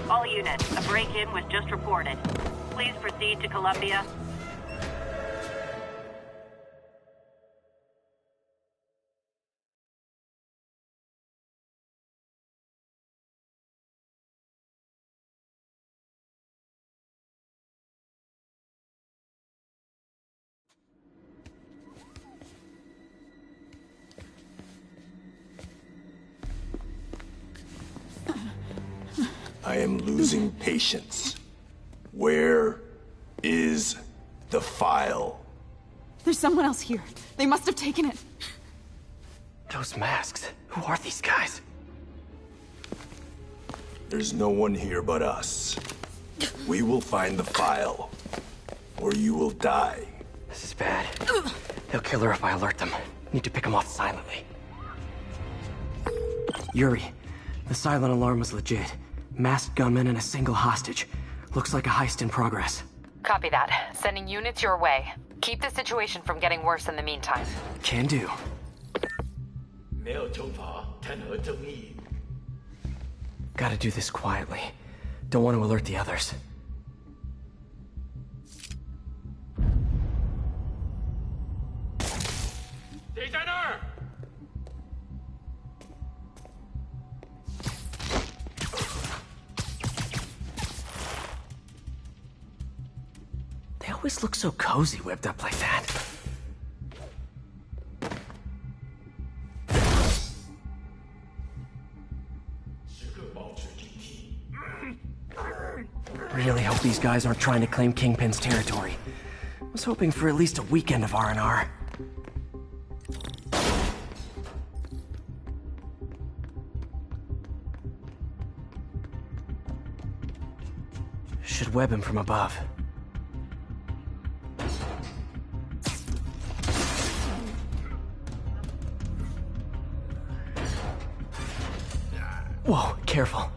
All units, a break-in was just reported. Please proceed to Columbia. I am losing patience. Where is the file? There's someone else here. They must have taken it. Those masks. Who are these guys? There's no one here but us. We will find the file, or you will die. This is bad. They'll kill her if I alert them. Need to pick them off silently. Yuri, the silent alarm was legit. Masked gunmen and a single hostage. Looks like a heist in progress. Copy that. Sending units your way. Keep the situation from getting worse in the meantime. Can do. 没有惩罚，谈何正义？ Gotta do this quietly. Don't want to alert the others. They always look so cozy whipped up like that. Really hope these guys aren't trying to claim Kingpin's territory. Was hoping for at least a weekend of R&R. Should web him from above. Whoa, careful.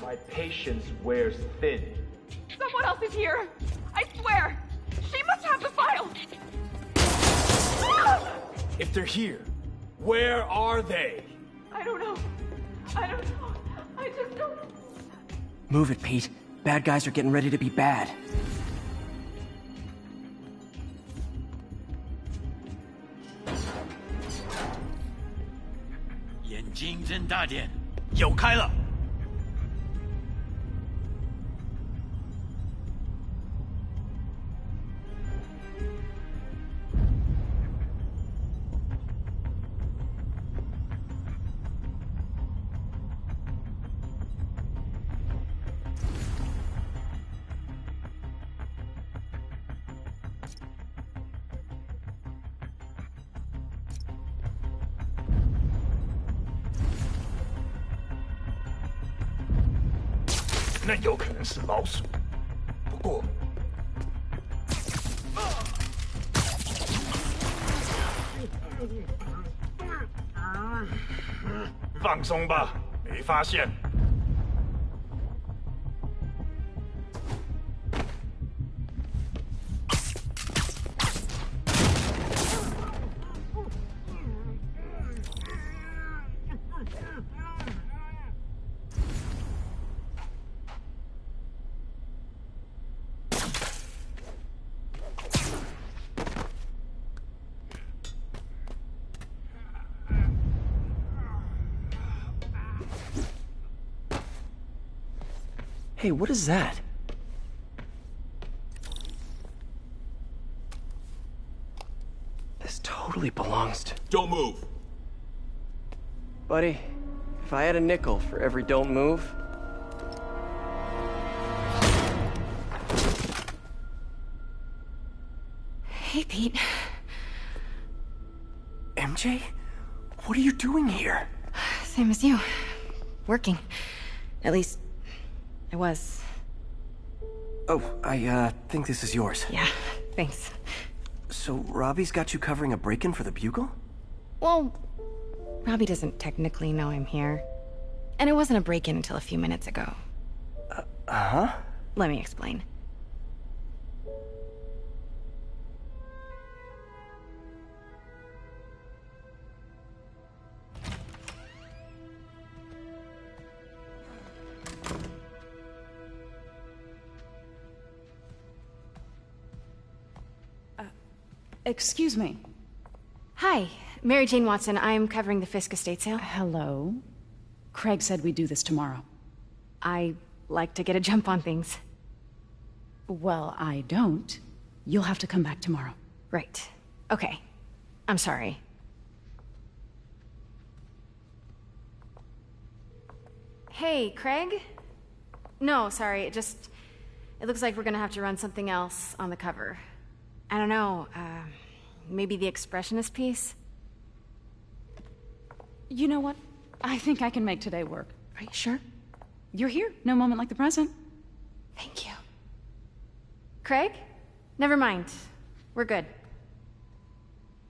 My patience wears thin. Someone else is here. I swear. She must have the file. If they're here, where are they? I don't know. I don't know. I just don't. Move it, Pete. Bad guys are getting ready to be bad. 眼睛睁大点，有开了。那有可能是老鼠，不过放松吧，没发现。Hey, what is that? totally belongs to... Don't move. Buddy, if I had a nickel for every don't move... Hey, Pete. MJ? What are you doing here? Same as you. Working. At least, I was. Oh, I think this is yours. Yeah, thanks. So, Robbie's got you covering a break-in for the Bugle? Well, Robbie doesn't technically know I'm here. And it wasn't a break-in until a few minutes ago. Uh-huh? Let me explain. Excuse me. Hi, Mary Jane Watson. I'm covering the Fisk estate sale. Hello? Craig said we'd do this tomorrow. I like to get a jump on things. Well, I don't. You'll have to come back tomorrow. Right. Okay. I'm sorry. Hey, Craig? No, sorry, it looks like we're gonna have to run something else on the cover. I don't know, maybe the expressionist piece? You know what? I think I can make today work. Are you sure? You're here. No moment like the present. Thank you. Craig? Never mind. We're good.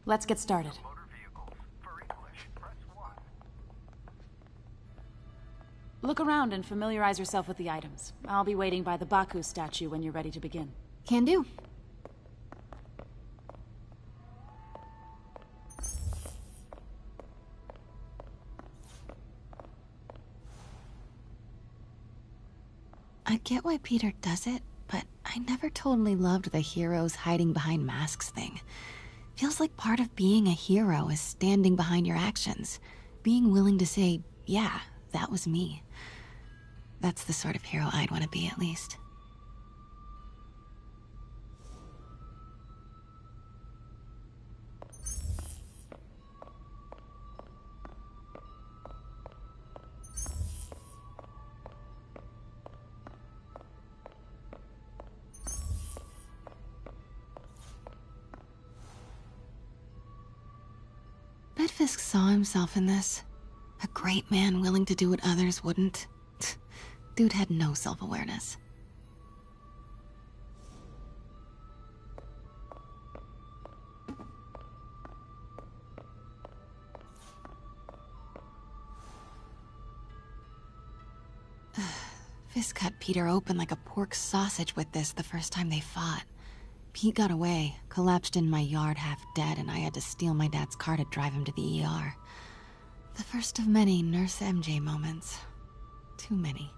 Let's get started. Look around and familiarize yourself with the items. I'll be waiting by the Baku statue when you're ready to begin. Can do. I get why Peter does it, but I never totally loved the heroes hiding behind masks thing. Feels like part of being a hero is standing behind your actions. Being willing to say, yeah, that was me. That's the sort of hero I'd want to be, at least. Bet Fisk saw himself in this. A great man willing to do what others wouldn't. Dude had no self-awareness. Fisk cut Peter open like a pork sausage with this the first time they fought. Pete got away, collapsed in my yard half dead, and I had to steal my dad's car to drive him to the ER. The first of many Nurse MJ moments. Too many.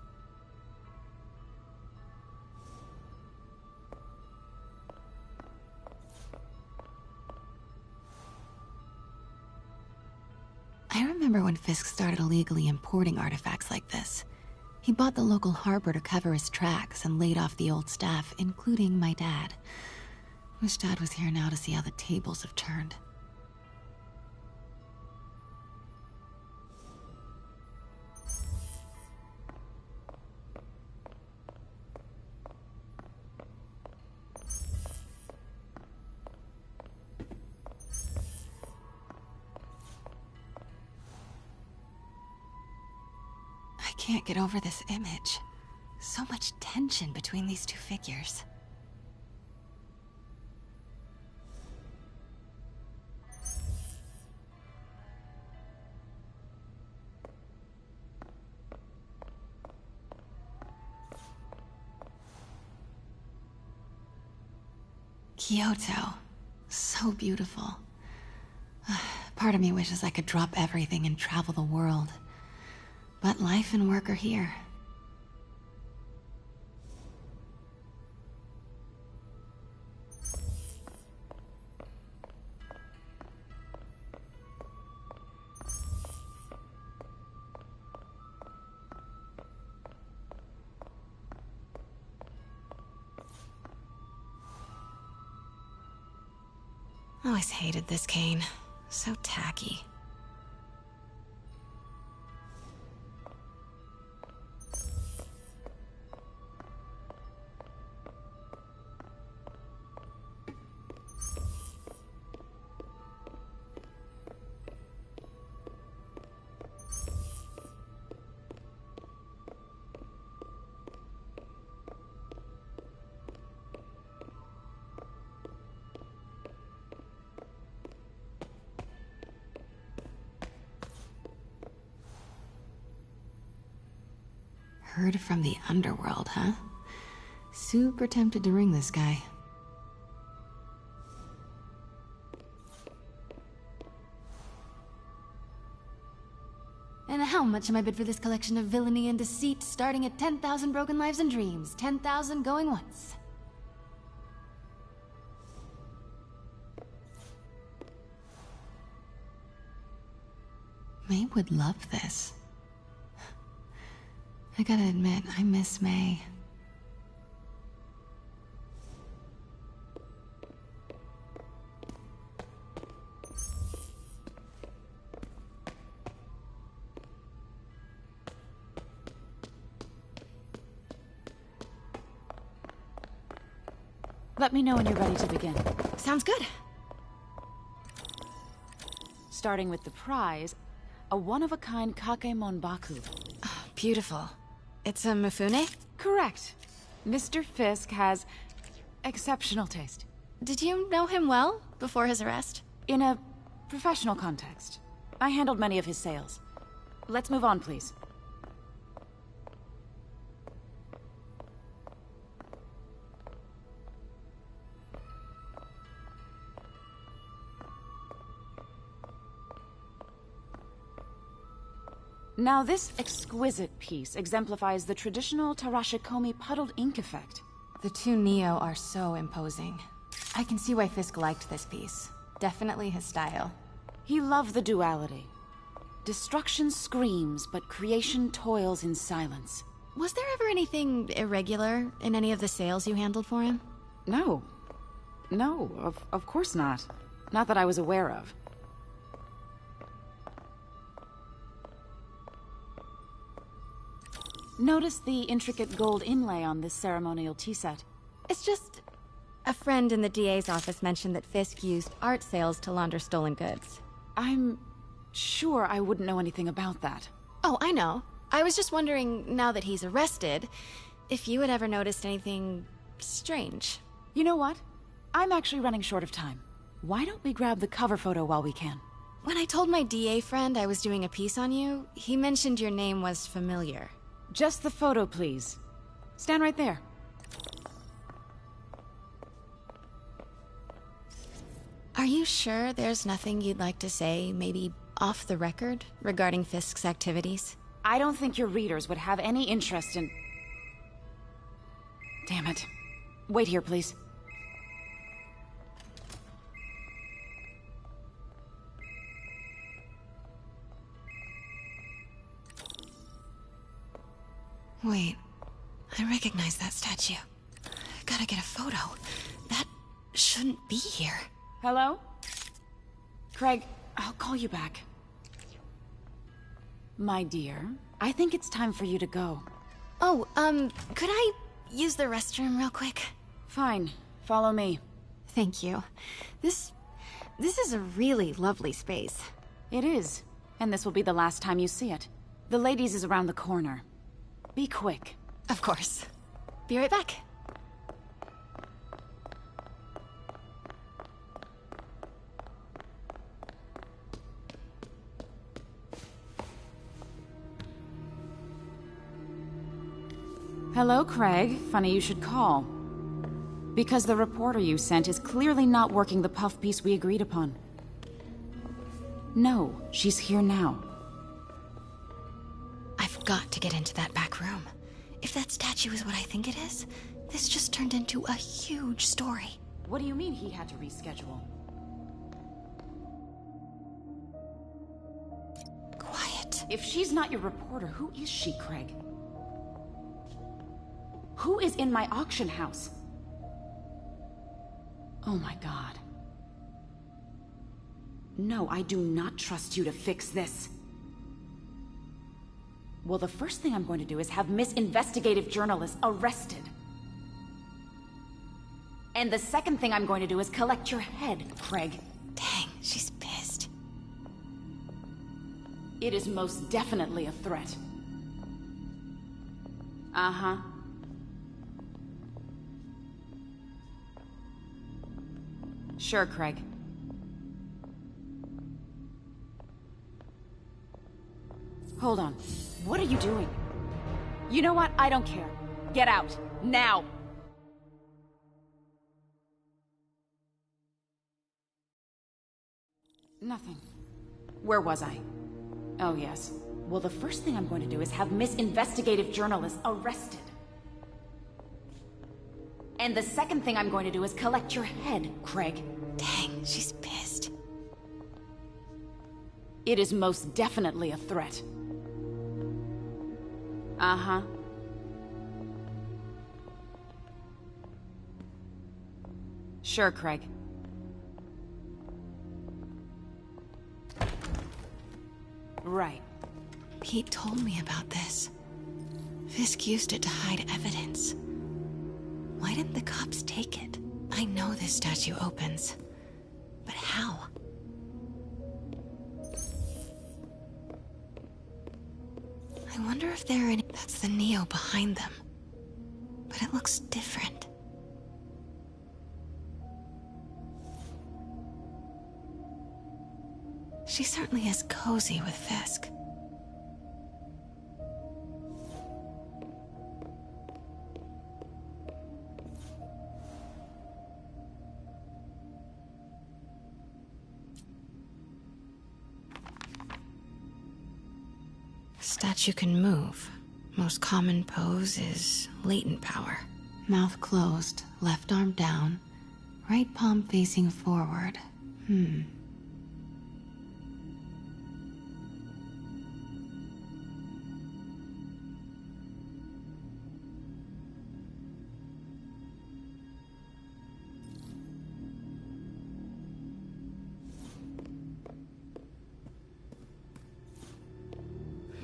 I remember when Fisk started illegally importing artifacts like this. He bought the local harbor to cover his tracks and laid off the old staff, including my dad. Wish Dad was here now to see how the tables have turned. I can't get over this image. So much tension between these two figures. Kyoto. So beautiful. Part of me wishes I could drop everything and travel the world. But life and work are here. Always hated this cane. So tacky. Heard from the underworld, huh? Super tempted to ring this guy. And how much am I bid for this collection of villainy and deceit, starting at 10,000 broken lives and dreams, 10,000 going once? May would love this. I gotta admit, I miss May. Let me know when you're ready to begin. Sounds good. Starting with the prize, a one-of-a-kind Kakemon Baku. Oh, beautiful. It's a Mifune? Correct. Mr. Fisk has exceptional taste. Did you know him well before his arrest? In a professional context. I handled many of his sales. Let's move on, please. Now, this exquisite piece exemplifies the traditional Tarashikomi puddled ink effect. The two Neo are so imposing. I can see why Fisk liked this piece. Definitely his style. He loved the duality. Destruction screams, but creation toils in silence. Was there ever anything irregular in any of the sales you handled for him? No. No, of course not. Not that I was aware of. Notice the intricate gold inlay on this ceremonial tea set. It's just... a friend in the DA's office mentioned that Fisk used art sales to launder stolen goods. I'm sure I wouldn't know anything about that. Oh, I know. I was just wondering, now that he's arrested, if you had ever noticed anything strange. You know what? I'm actually running short of time. Why don't we grab the cover photo while we can? When I told my DA friend I was doing a piece on you, he mentioned your name was familiar. Just the photo, please. Stand right there. Are you sure there's nothing you'd like to say, maybe off the record, regarding Fisk's activities? I don't think your readers would have any interest in... Damn it. Wait here, please. Wait, I recognize that statue. Gotta get a photo. That shouldn't be here. Hello? Craig, I'll call you back. My dear, I think it's time for you to go. Oh, could I use the restroom real quick? Fine. Follow me. Thank you. This is a really lovely space. It is. And this will be the last time you see it. The ladies is around the corner. Be quick. Of course. Be right back. Hello, Craig. Funny you should call. Because the reporter you sent is clearly not working the puff piece we agreed upon. No, she's here now. I've got to get into that back room. If that statue is what I think it is, this just turned into a huge story. What do you mean he had to reschedule? Quiet. If she's not your reporter, who is she, Craig? Who is in my auction house? Oh my god. No, I do not trust you to fix this. Well, the first thing I'm going to do is have Miss Investigative Journalist arrested. And the second thing I'm going to do is collect your head, Craig. Dang, she's pissed. It is most definitely a threat. Uh-huh. Sure, Craig. Hold on. What are you doing? You know what? I don't care. Get out. Now! Nothing. Where was I? Oh, yes. Well, the first thing I'm going to do is have Miss Investigative Journalist arrested. And the second thing I'm going to do is collect your head, Craig. Dang, she's pissed. It is most definitely a threat. Uh-huh. Sure, Craig. Right. Pete told me about this. Fisk used it to hide evidence. Why didn't the cops take it? I know this statue opens. But how? I wonder if there are any... That's the Neo behind them. But it looks different. She certainly is cozy with Fisk. Statue can move. Most common pose is latent power. Mouth closed, left arm down, right palm facing forward.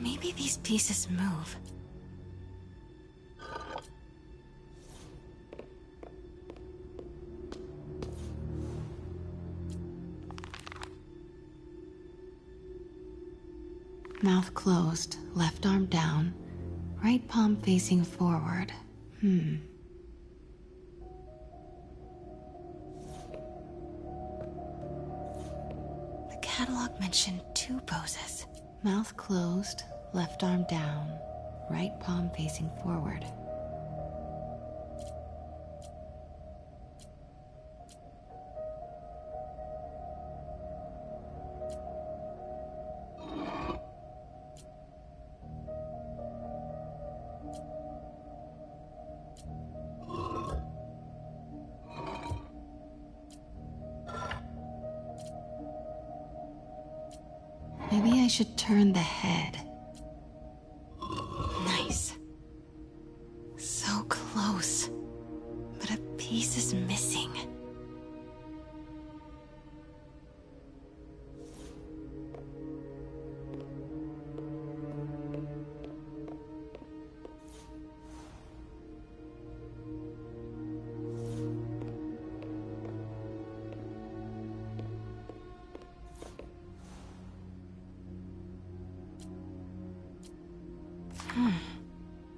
Maybe these pieces move. Mouth closed, left arm down, right palm facing forward. The catalog mentioned 2 poses. Mouth closed, left arm down, right palm facing forward. Maybe I should turn the head. Nice. So close. But a piece is missing.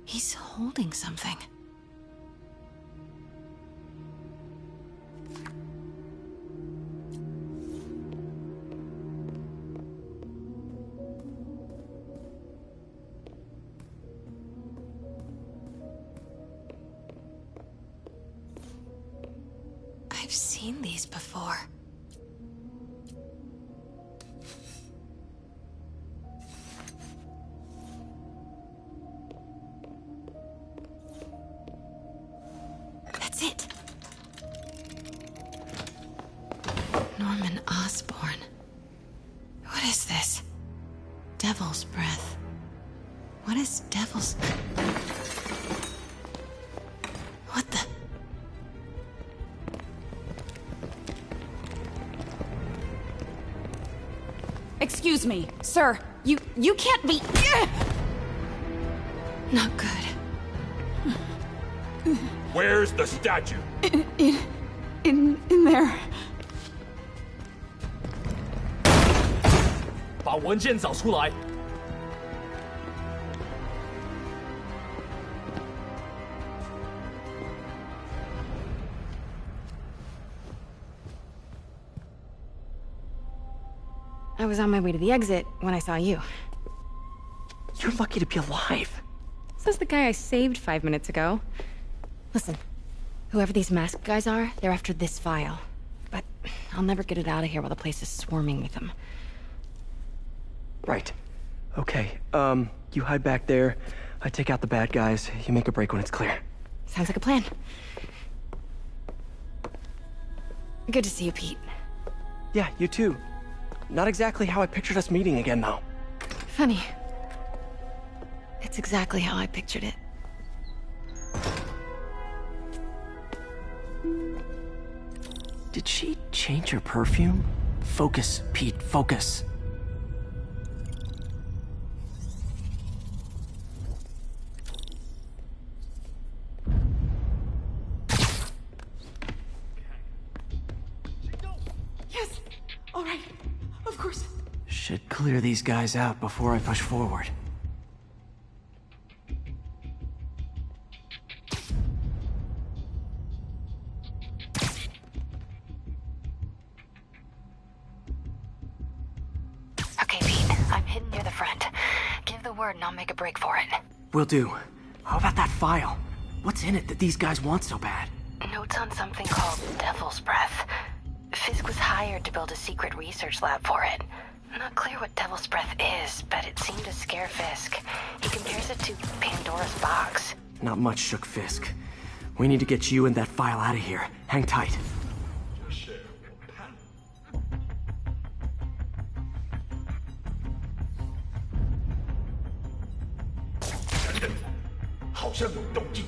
He's holding something. I've seen these before. That's it. Norman Osborn. What is this? Devil's breath. What is devil's... What the... Excuse me, sir. You can't be... Not good. Where's the statue? In there. 把文件找出来。 I was on my way to the exit when I saw you. You're lucky to be alive. Says the guy I saved 5 minutes ago. Listen, whoever these masked guys are, they're after this file. But I'll never get it out of here while the place is swarming with them. Right. Okay, you hide back there. I take out the bad guys. You make a break when it's clear. Sounds like a plan. Good to see you, Pete. Yeah, you too. Not exactly how I pictured us meeting again, though. Funny. It's exactly how I pictured it. Did she change her perfume? Focus, Pete, focus. Yes! All right. Of course. Should clear these guys out before I push forward. Okay, Pete. I'm hidden near the front. Give the word and I'll make a break for it. Will do. How about that file? What's in it that these guys want so bad? Notes on something called Devil's Breath. Fisk was hired to build a secret research lab for it. Not clear what Devil's Breath is, but it seemed to scare Fisk. He compares it to Pandora's box. Not much shook Fisk. We need to get you and that file out of here. Hang tight. 好像有动静。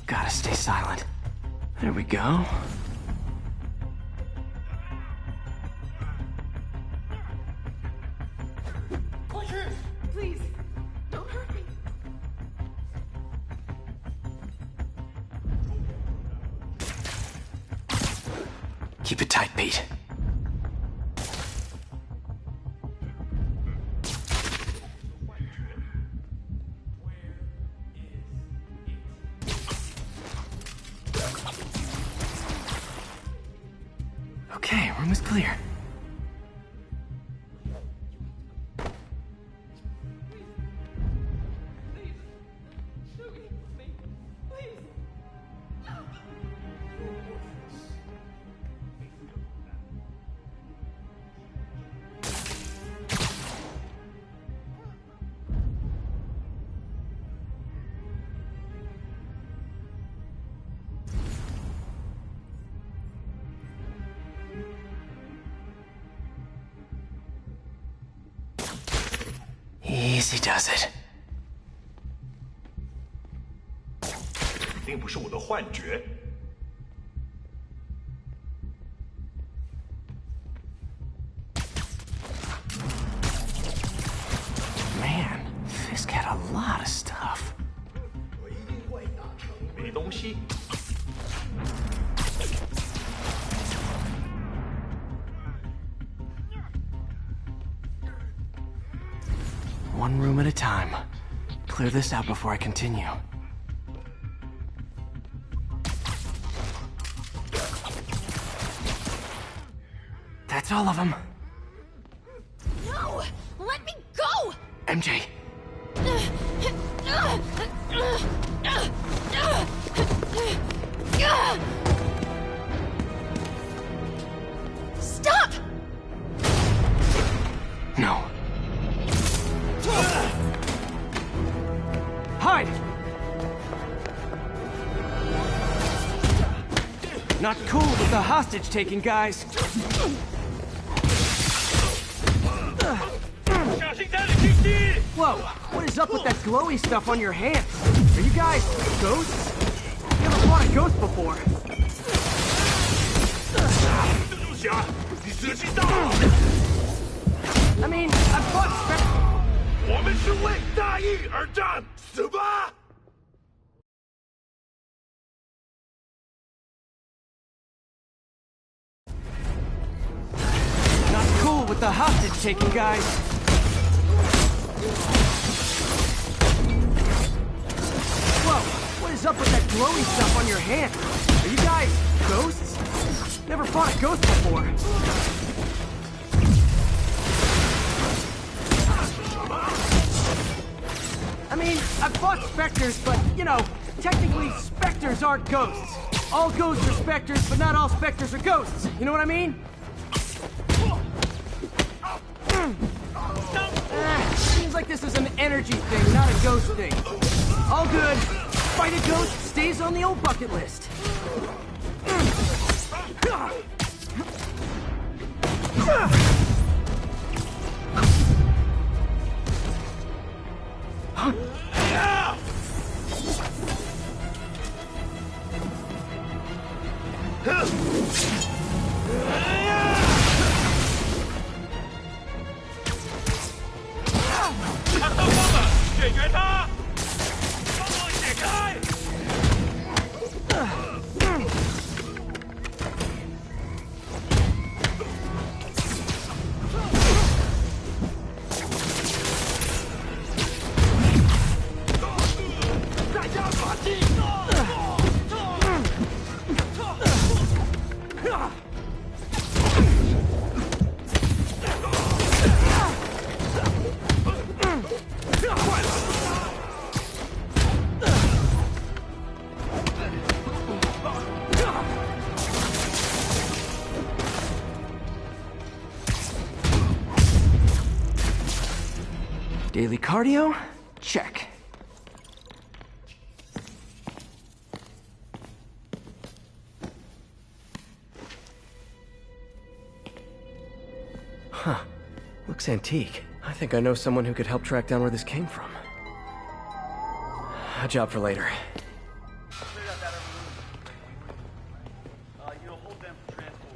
Gotta stay silent. There we go. Please, don't hurt me. Keep it tight, Pete. Okay, room is clear. Easy does it. 肯定不是我的幻觉。 Man, Fisk had a lot of stuff. 我一定会打成没东西。 One room at a time. Clear this out before I continue. That's all of them. No! Let me go! MJ. Stop! No. Hide! Not cool with the hostage-taking, guys. 小心家里狙击！ Whoa, what is up with that glowy stuff on your hands? Are you guys ghosts? Never fought a ghost before. I mean, I fought Spectre. 我们是为大义而战，死吧！ Not cool with the hostage taking, guys. Whoa, what is up with that glowy stuff on your hand? Are you guys ghosts? Never fought a ghost before. I mean, I've fought specters, but, you know, technically specters aren't ghosts. All ghosts are specters, but not all specters are ghosts. You know what I mean? Seems like this is an energy thing, not a ghost thing. All good. Fight a ghost stays on the old bucket list. Daily cardio? Check. Huh. Looks antique. I think I know someone who could help track down where this came from. A job for later.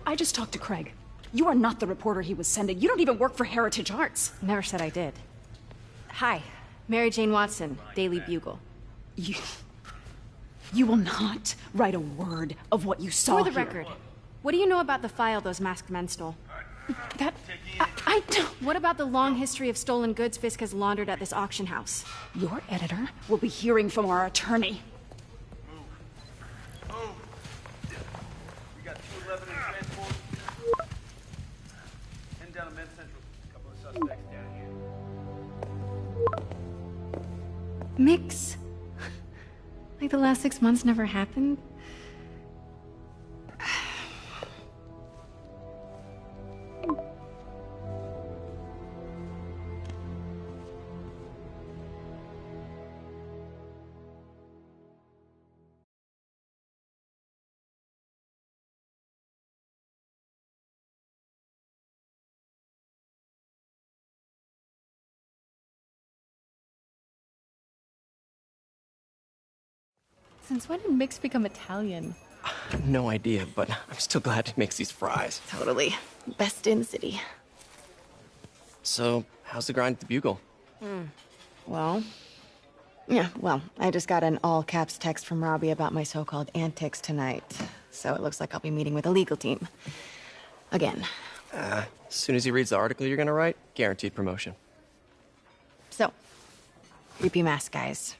I just talked to Craig. You are not the reporter he was sending. You don't even work for Heritage Arts. Never said I did. Hi, Mary Jane Watson, Daily Bugle. You will not write a word of what you saw For the here. record, what do you know about the file those masked men stole? I don't... What about the long history of stolen goods Fisk has laundered at this auction house? Your editor will be hearing from our attorney. We got 211 in transport. Heading down to Med Central. A couple of suspects down here. Mix? Like the last 6 months never happened? Since when did Mix become Italian? No idea, but I'm still glad he makes these fries. Totally. Best in the city. So, how's the grind at the Bugle? Well, I just got an all-caps text from Robbie about my so-called antics tonight. So it looks like I'll be meeting with the legal team. Again. As soon as he reads the article you're gonna write, guaranteed promotion. So, creepy mask guys.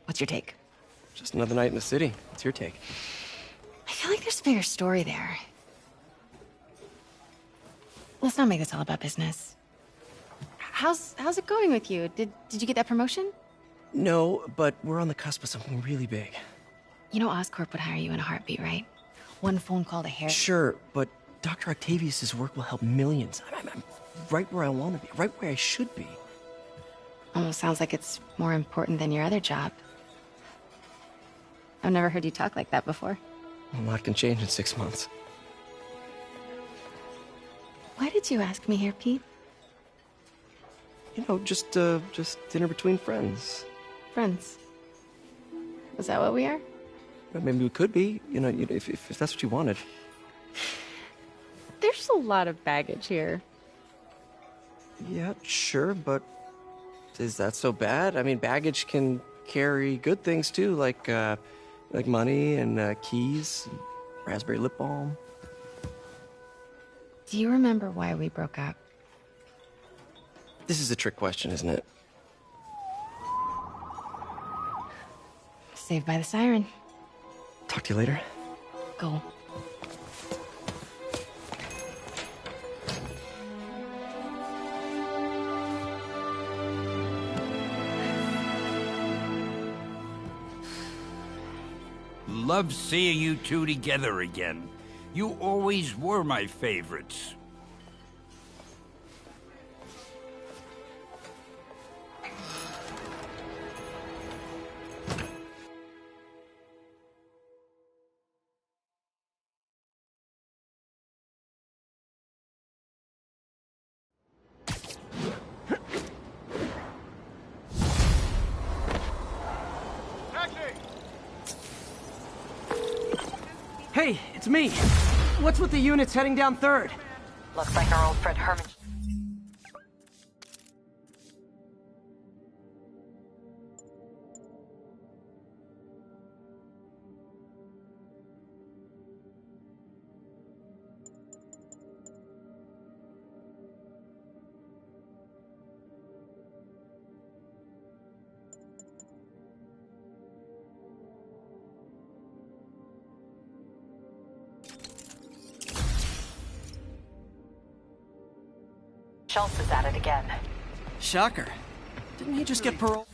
What's your take? Just another night in the city. What's your take? I feel like there's a bigger story there. Let's not make this all about business. How's it going with you? Did you get that promotion? No, but we're on the cusp of something really big. You know Oscorp would hire you in a heartbeat, right? One phone call to Harry. Sure, but Dr. Octavius's work will help millions. I'm right where I want to be, right where I should be. Almost sounds like it's more important than your other job. I've never heard you talk like that before. A lot can change in 6 months. Why did you ask me here, Pete? You know, just dinner between friends. Friends. Is that what we are? Well, maybe we could be, if that's what you wanted. There's a lot of baggage here. Yeah, sure, but is that so bad? I mean, baggage can carry good things too, like money and keys, and raspberry lip balm. Do you remember why we broke up? This is a trick question, isn't it? Saved by the siren. Talk to you later. Go. Love seeing you two together again. You always were my favorites. Hey, it's me. What's with the units heading down 3rd? Looks like our old friend Herman. Schultz is at it again. Shocker. Didn't he just get parole?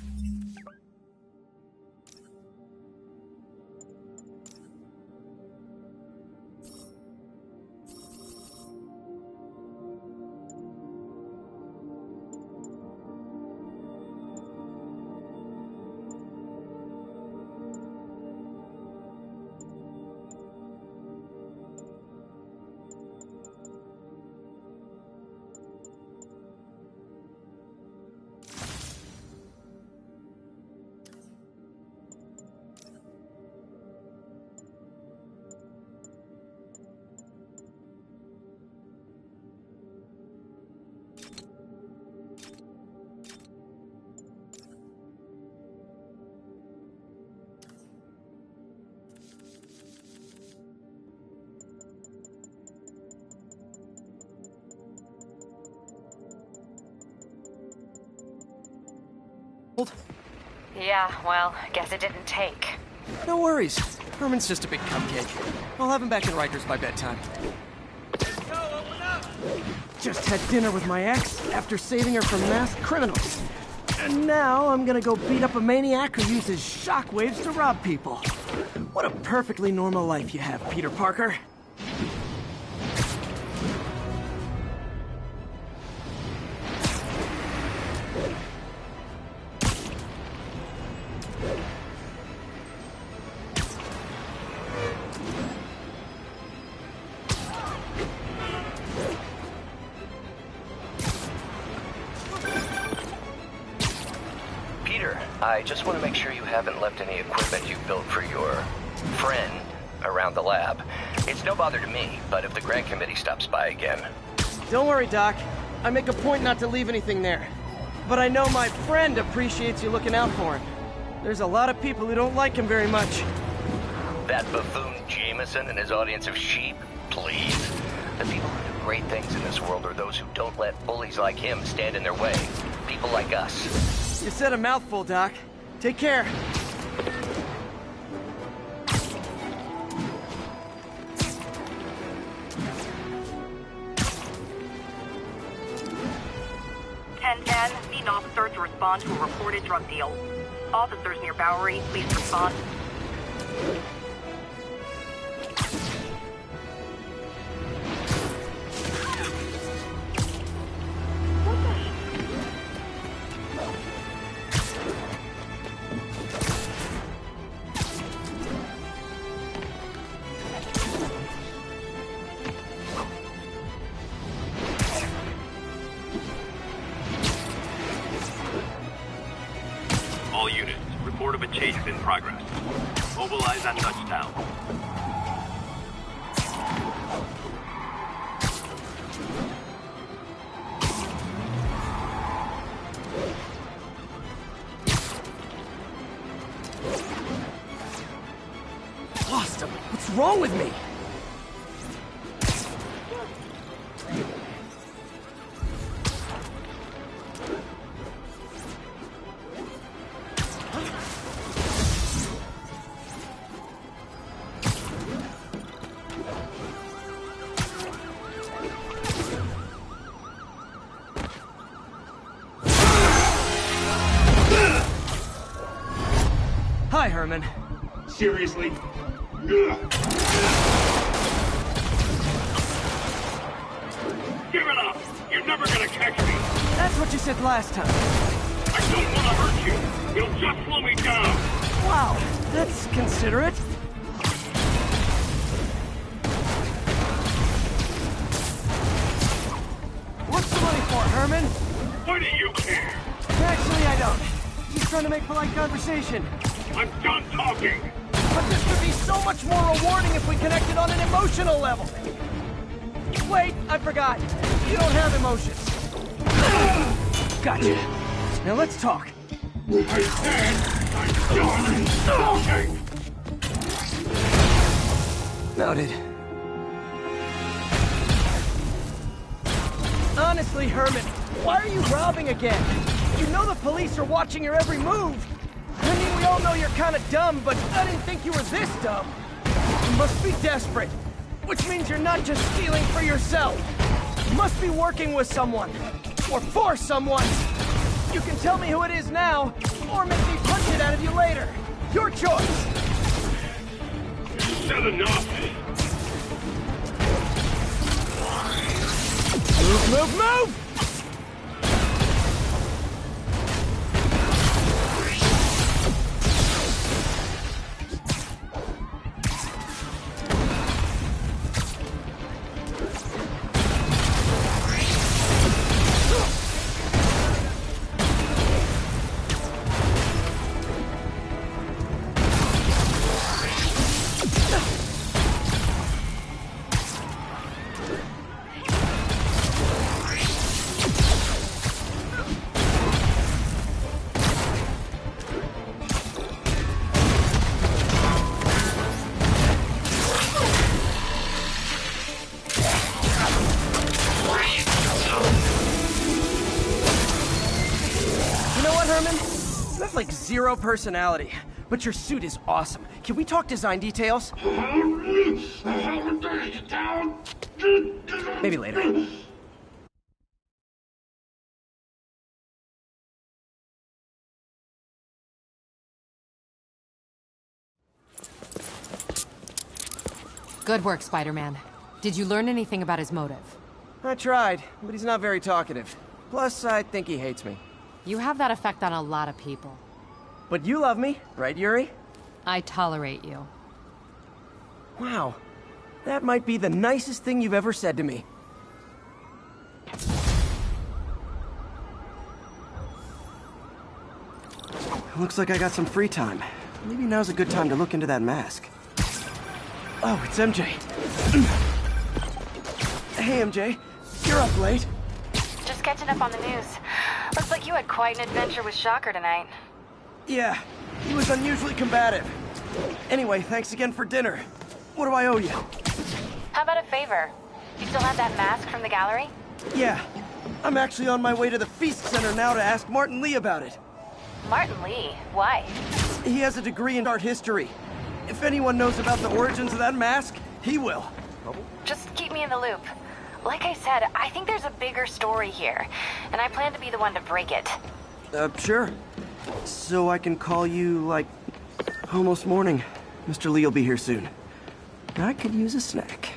Yeah, well, guess it didn't take. No worries. Herman's just a big cupcake. I'll have him back in Rikers by bedtime. Just had dinner with my ex after saving her from masked criminals. And now I'm gonna go beat up a maniac who uses shockwaves to rob people. What a perfectly normal life you have, Peter Parker. I just want to make sure you haven't left any equipment you built for your friend around the lab. It's no bother to me, but if the grant committee stops by again... Don't worry, Doc. I make a point not to leave anything there. But I know my friend appreciates you looking out for him. There's a lot of people who don't like him very much. That buffoon Jameson and his audience of sheep? Please. The people who do great things in this world are those who don't let bullies like him stand in their way. People like us. You said a mouthful, Doc. Take care. Need an officer to respond to a reported drug deal. Officers near Bowery, please respond. All units, report of a chase in progress. Mobilize on touchdown. wrong with me? Hi, Herman. Seriously? Give it up! You're never gonna catch me! That's what you said last time. I don't want to hurt you! It'll just slow me down! Wow, that's considerate. What's the money for, Herman? Why do you care? Actually, I don't. Just trying to make polite conversation. I'm done talking! But this could be so much more rewarding if we connected on an emotional level. Wait, I forgot. You don't have emotions. Gotcha. Now let's talk. I said I'm done talking! Noted. Honestly, Herman, why are you robbing again? You know the police are watching your every move. I mean, we all know you're kind of dumb, but I didn't think you were this dumb. You must be desperate, which means you're not just stealing for yourself. You must be working with someone, or for someone. You can tell me who it is now, or make me punch it out of you later. Your choice. Said enough! Move, move, move! Like zero personality, but your suit is awesome. Can we talk design details? Maybe later. Good work, Spider-Man. Did you learn anything about his motive? I tried, but he's not very talkative. Plus, I think he hates me. You have that effect on a lot of people. But you love me, right, Yuri? I tolerate you. Wow. That might be the nicest thing you've ever said to me. Looks like I got some free time. Maybe now's a good time to look into that mask. Oh, it's MJ. Hey, MJ. You're up late. Just catching up on the news. Looks like you had quite an adventure with Shocker tonight. Yeah, he was unusually combative. Anyway, thanks again for dinner. What do I owe you? How about a favor? You still have that mask from the gallery? Yeah. I'm actually on my way to the Feast Center now to ask Martin Lee about it. Martin Lee? Why? He has a degree in art history. If anyone knows about the origins of that mask, he will. Just keep me in the loop. Like I said, I think there's a bigger story here, and I plan to be the one to break it. Sure. So I can call you, like, almost morning. Mr. Lee will be here soon. I could use a snack.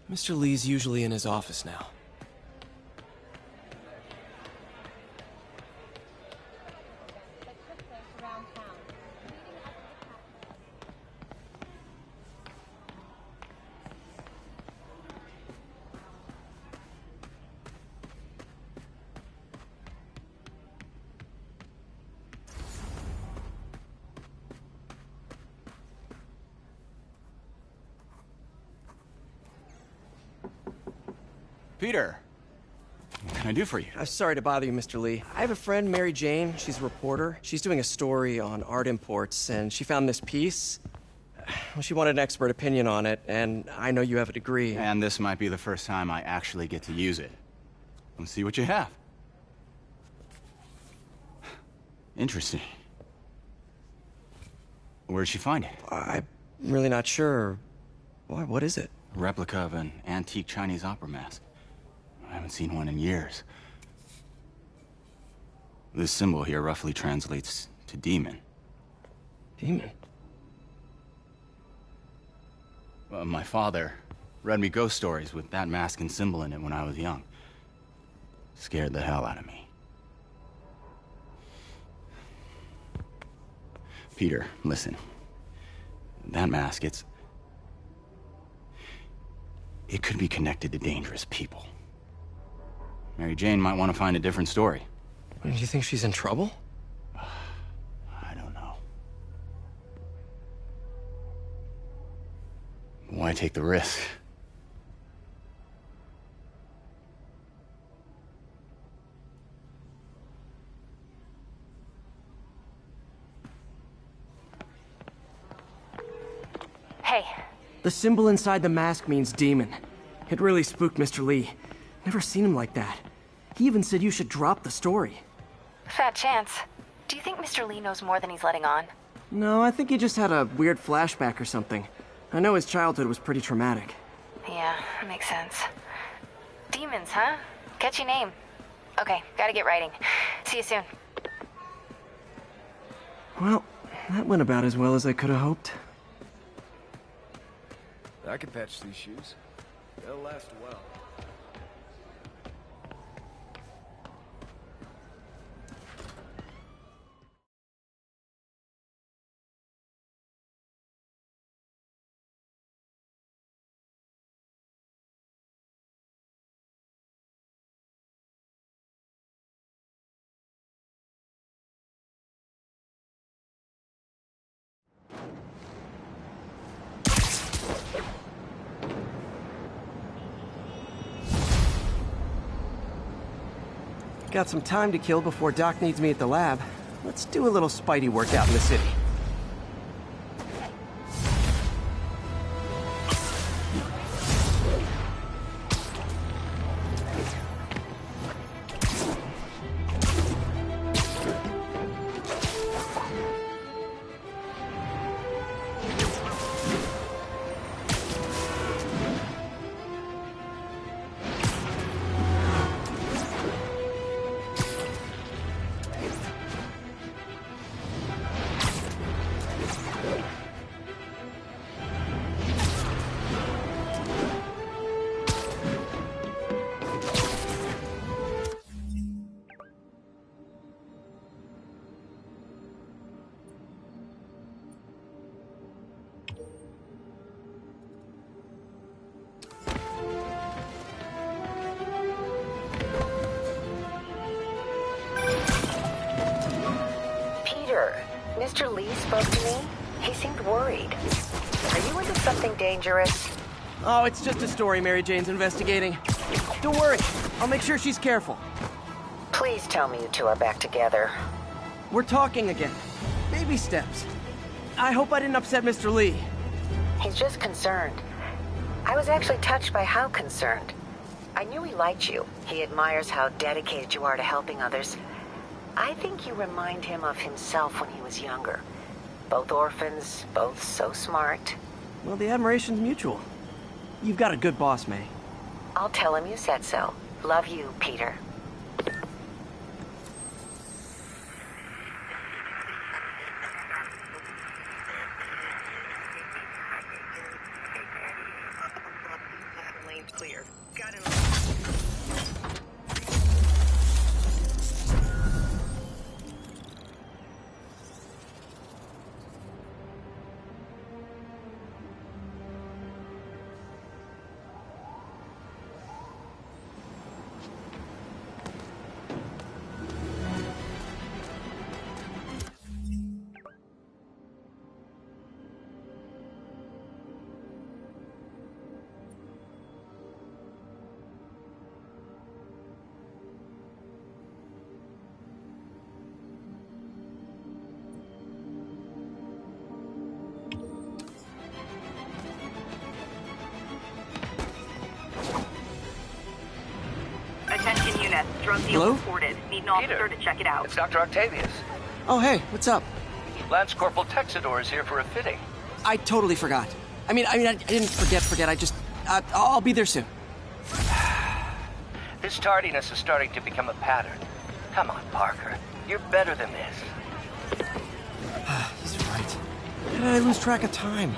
Mr. Lee's usually in his office now. Peter, what can I do for you? Sorry to bother you, Mr. Lee. I have a friend, Mary Jane. She's a reporter. She's doing a story on art imports, and she found this piece. Well, she wanted an expert opinion on it, and I know you have a degree. And this might be the first time I actually get to use it. Let's see what you have. Interesting. Where'd she find it? I'm really not sure. What is it? A replica of an antique Chinese opera mask. I haven't seen one in years. This symbol here roughly translates to demon. Demon? My father read me ghost stories with that mask and symbol in it when I was young. Scared the hell out of me. Peter, listen. That mask, it could be connected to dangerous people. Mary Jane might want to find a different story. Do you think she's in trouble? I don't know. Why take the risk? Hey. The symbol inside the mask means demon. It really spooked Mr. Lee. Never seen him like that. He even said you should drop the story. Fat chance. Do you think Mr. Lee knows more than he's letting on? No, I think he just had a weird flashback or something. I know his childhood was pretty traumatic. Yeah, that makes sense. Demons, huh? Catchy name. Okay, gotta get writing. See you soon. Well, that went about as well as I could have hoped. I can patch these shoes. They'll last a while. Got some time to kill before Doc needs me at the lab. Let's do a little Spidey workout in the city. Mr. Lee spoke to me. He seemed worried. Are you into something dangerous? Oh, it's just a story Mary Jane's investigating. Don't worry, I'll make sure she's careful. Please tell me you two are back together. We're talking again. Baby steps. I hope I didn't upset Mr. Lee. He's just concerned. I was actually touched by how concerned. I knew he liked you. He admires how dedicated you are to helping others. I think you remind him of himself when he was younger. Both orphans, both so smart. Well, the admiration's mutual. You've got a good boss, May. I'll tell him you said so. Love you, Peter. Lane's clear. Got him. unit. Drug deal Hello? reported. Need an officer to check it out. It's Dr. Octavius. Oh, hey, what's up? Lance Corporal Texador is here for a fitting. I totally forgot. I didn't forget. I'll be there soon. This tardiness is starting to become a pattern. Come on, Parker. You're better than this. He's right. How did I lose track of time?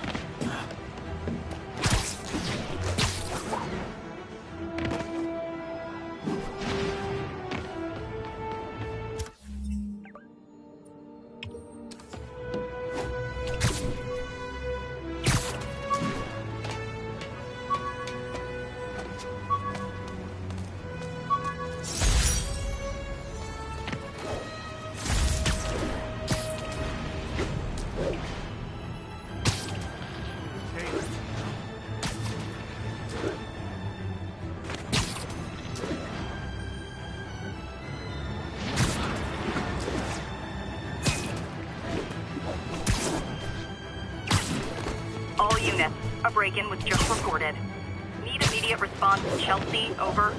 All units, a break-in was just reported. Need immediate response to Chelsea, over.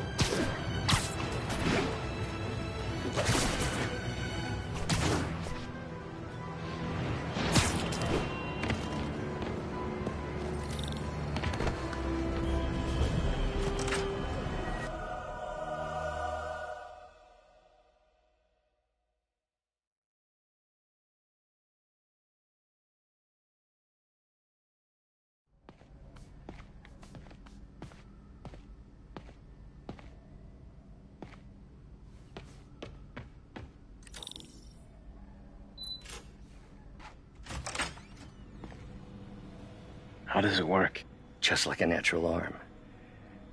How does it work? Just like a natural arm.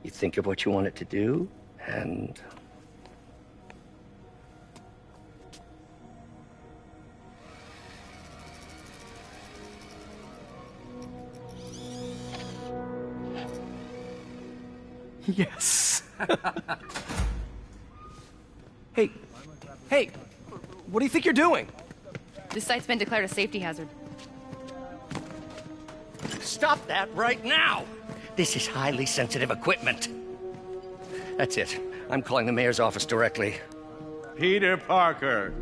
You think of what you want it to do, and... Yes. Hey, what do you think you're doing? This site's been declared a safety hazard. Stop that right now! This is highly sensitive equipment. That's it. I'm calling the mayor's office directly. Peter Parker,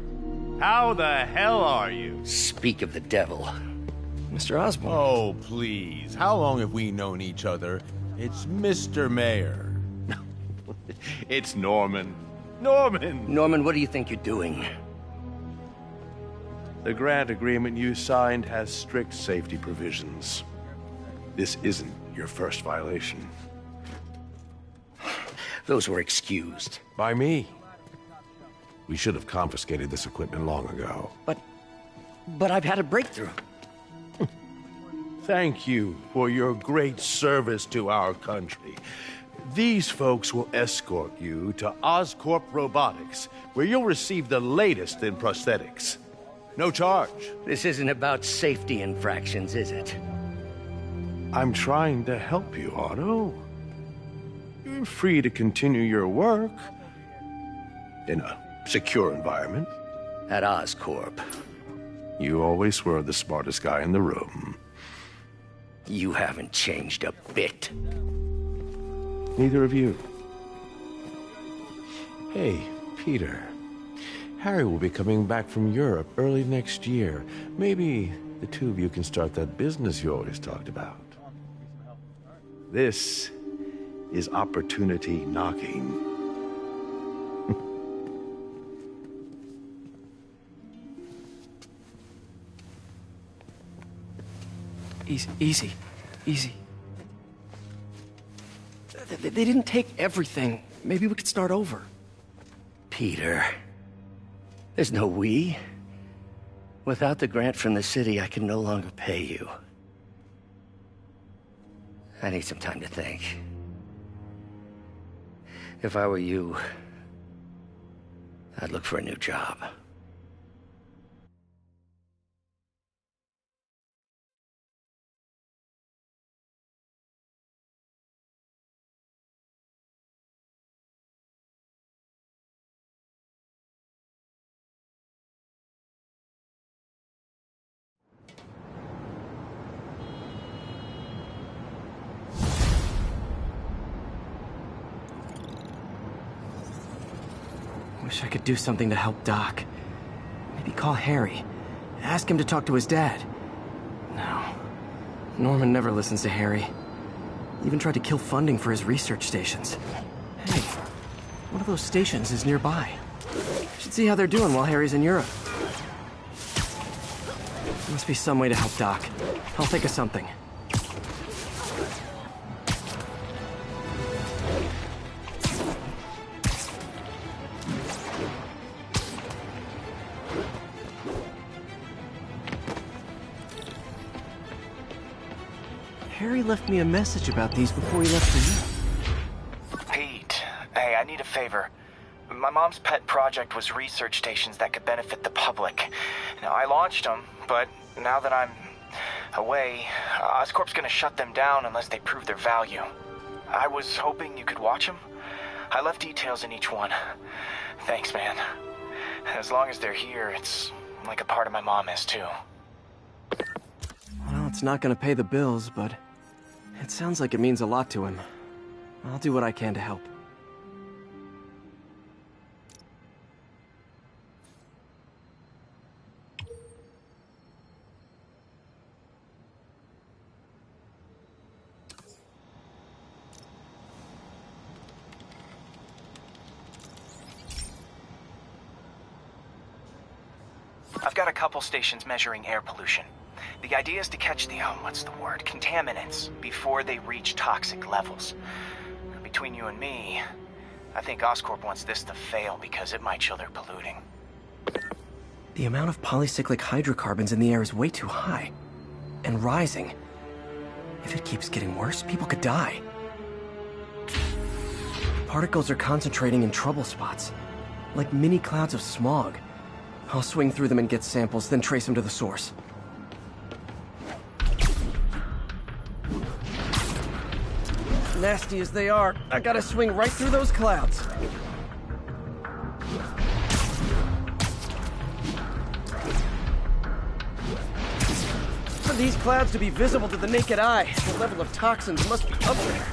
how the hell are you? Speak of the devil. Mr. Osborn. Oh, please. How long have we known each other? It's Mr. Mayor. It's Norman. Norman, what do you think you're doing? The grant agreement you signed has strict safety provisions. This isn't your first violation. Those were excused. By me. We should have confiscated this equipment long ago. But I've had a breakthrough. Thank you for your great service to our country. These folks will escort you to Oscorp Robotics, where you'll receive the latest in prosthetics. No charge. This isn't about safety infractions, is it? I'm trying to help you, Otto. You're free to continue your work in a secure environment. At Oscorp. You always were the smartest guy in the room. You haven't changed a bit. Neither of you. Hey, Peter. Harry will be coming back from Europe early next year. Maybe the two of you can start that business you always talked about. This is opportunity knocking. Easy. They didn't take everything. Maybe we could start over. Peter, there's no we. Without the grant from the city, I can no longer pay you. I need some time to think. If I were you, I'd look for a new job. Wish I could do something to help Doc. Maybe call Harry. Ask him to talk to his dad. No. Norman never listens to Harry. Even tried to kill funding for his research stations. Hey, one of those stations is nearby. Should see how they're doing while Harry's in Europe. Must be some way to help Doc. I'll think of something. Harry left me a message about these before he left for you. Pete, hey, I need a favor. My mom's pet project was research stations that could benefit the public. Now, I launched them, but now that I'm away, Oscorp's gonna shut them down unless they prove their value. I was hoping you could watch them. I left details in each one. Thanks, man. As long as they're here, it's like a part of my mom is, too. Well, it's not gonna pay the bills, but it sounds like it means a lot to him. I'll do what I can to help. I've got a couple stations measuring air pollution. The idea is to catch the, contaminants before they reach toxic levels. Between you and me, I think Oscorp wants this to fail because it might show they're polluting. The amount of polycyclic hydrocarbons in the air is way too high. And rising. If it keeps getting worse, people could die. Particles are concentrating in trouble spots, like mini clouds of smog. I'll swing through them and get samples, then trace them to the source. Nasty as they are, I gotta swing right through those clouds. For these clouds to be visible to the naked eye, the level of toxins must be up there.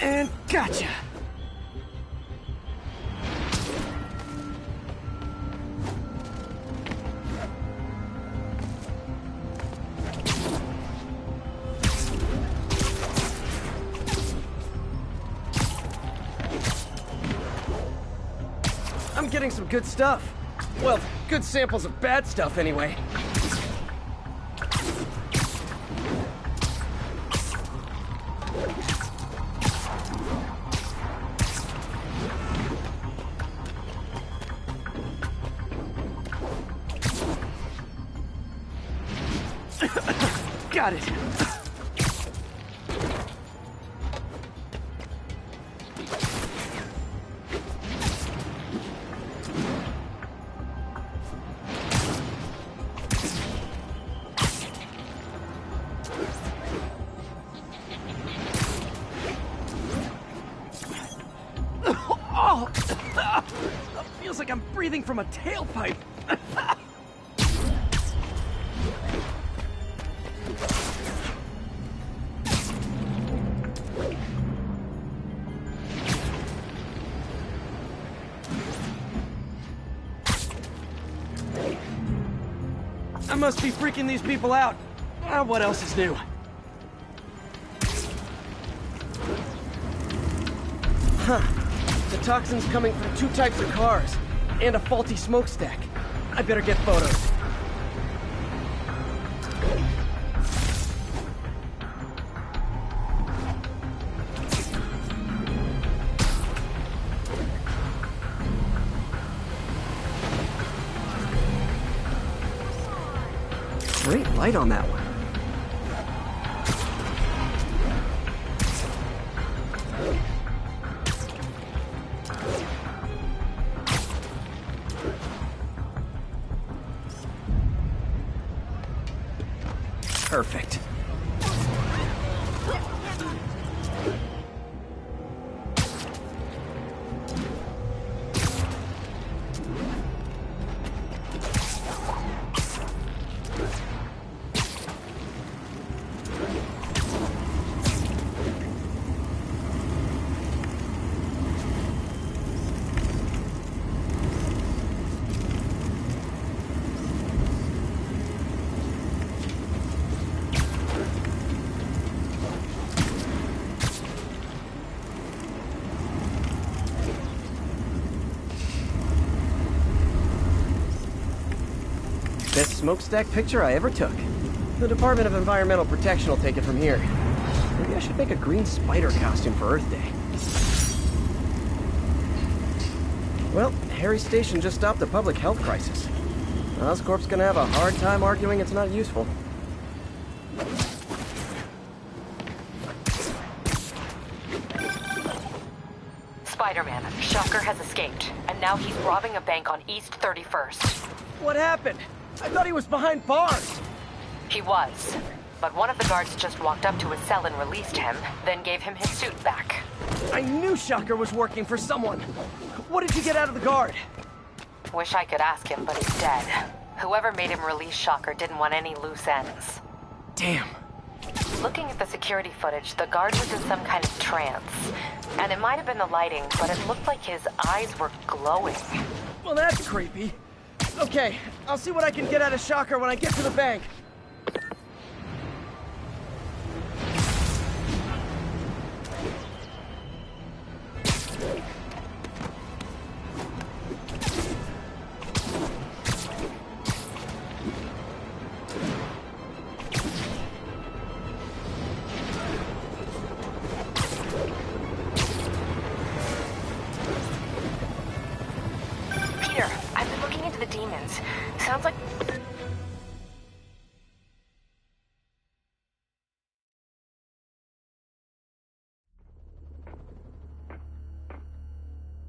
And gotcha! I'm getting some good stuff. Well, good samples of bad stuff anyway. Got it. Oh! Feels like I'm breathing from a tailpipe. I must be freaking these people out. What else is new? Huh. The toxin's coming from 2 types of cars, and a faulty smokestack. I better get photos. Great light on that one. Perfect. Best smokestack picture I ever took. The Department of Environmental Protection will take it from here. Maybe I should make a green spider costume for Earth Day. Well, Harry's station just stopped a public health crisis. Oscorp's gonna have a hard time arguing it's not useful. Spider-Man, Shocker has escaped, and now he's robbing a bank on East 31st. What happened? I thought he was behind bars! He was, but one of the guards just walked up to his cell and released him, then gave him his suit back. I knew Shocker was working for someone! What did you get out of the guard? Wish I could ask him, but he's dead. Whoever made him release Shocker didn't want any loose ends. Damn. Looking at the security footage, the guard was in some kind of trance. And it might have been the lighting, but it looked like his eyes were glowing. Well, that's creepy. Okay, I'll see what I can get out of Shocker when I get to the bank. Sounds like...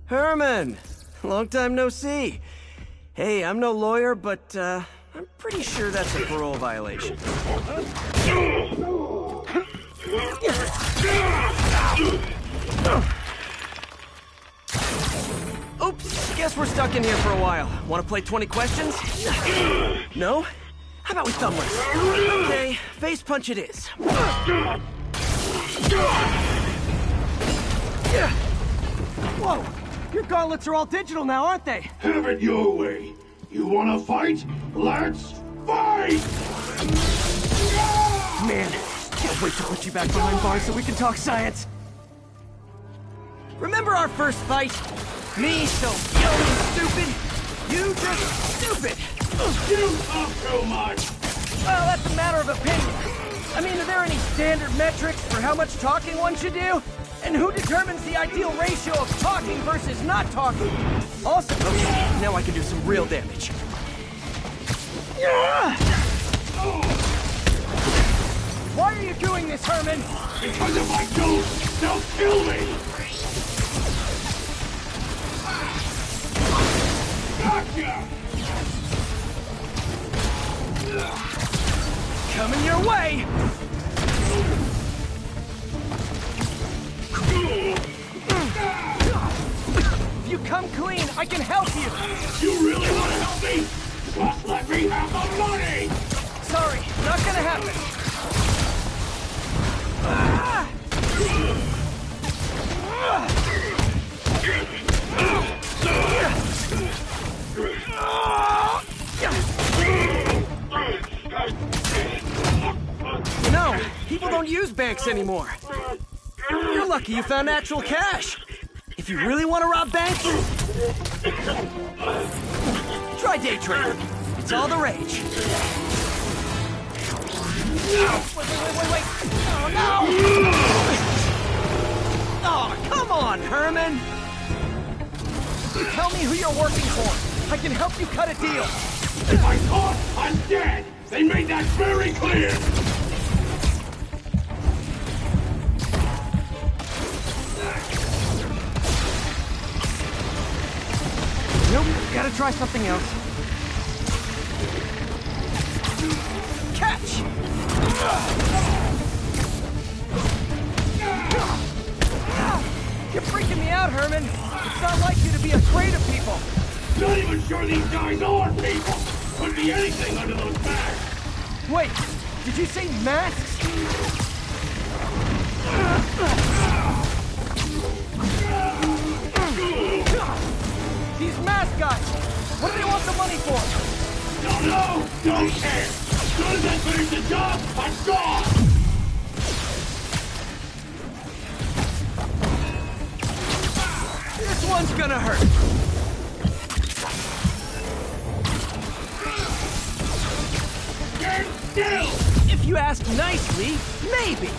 Herman! Long time no see. Hey, I'm no lawyer, but, I'm pretty sure that's a parole violation. Oops, guess we're stuck in here for a while. Want to play 20 questions? No? How about we thumb race? Okay, face punch it is. Whoa! Your gauntlets are all digital now, aren't they? Have it your way. You wanna fight? Let's fight! Man, can't wait to put you back behind bars so we can talk science. Remember our first fight? Me so young and stupid, you just stupid. You talk too much. Well, that's a matter of opinion. I mean, are there any standard metrics for how much talking one should do? And who determines the ideal ratio of talking versus not talking? Also, okay, now I can do some real damage. Why are you doing this, Herman? Because if I don't, they'll kill me. Gotcha! Coming your way! If you come clean, I can help you! You really want to help me? Just let me have the money! Sorry, not gonna happen. You know, people don't use banks anymore. You're lucky you found actual cash. If you really want to rob banks, try day trading. It's all the rage. Wait. Oh, no! Oh, come on, Herman! You tell me who you're working for. I can help you cut a deal. If I talk, I'm dead! They made that very clear! Nope, gotta try something else. Catch! You're freaking me out, Herman. It's not like you to be afraid of people. Not even sure these guys are people. Could be anything under those masks. Wait, did you say masks? These mask guys, what do they want the money for? Don't know, don't care. As soon as I finish the job, I'm gone. This one's gonna hurt. Stand still! If you ask nicely, maybe.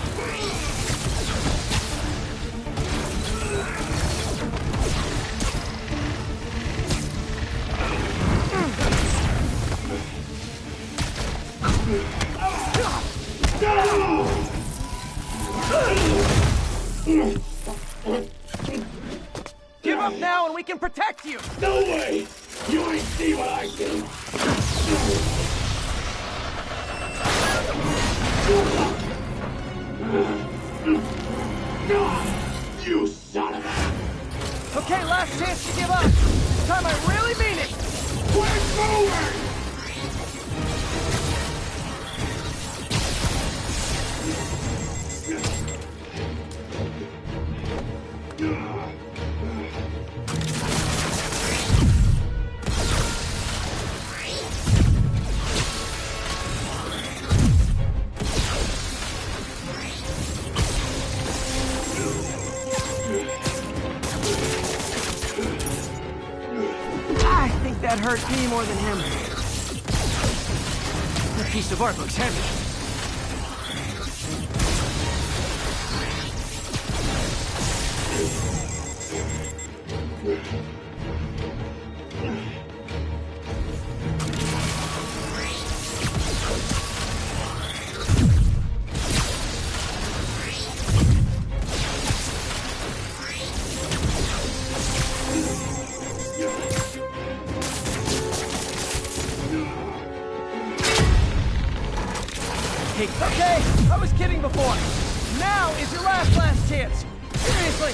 Give up now and we can protect you! No way! You ain't see what I see! You son of a... Okay, last chance to give up. This time I really mean it! Quit moving! I think that hurt me more than him. That piece of art looks heavy. Okay, I was kidding before. Now is your last chance. Seriously.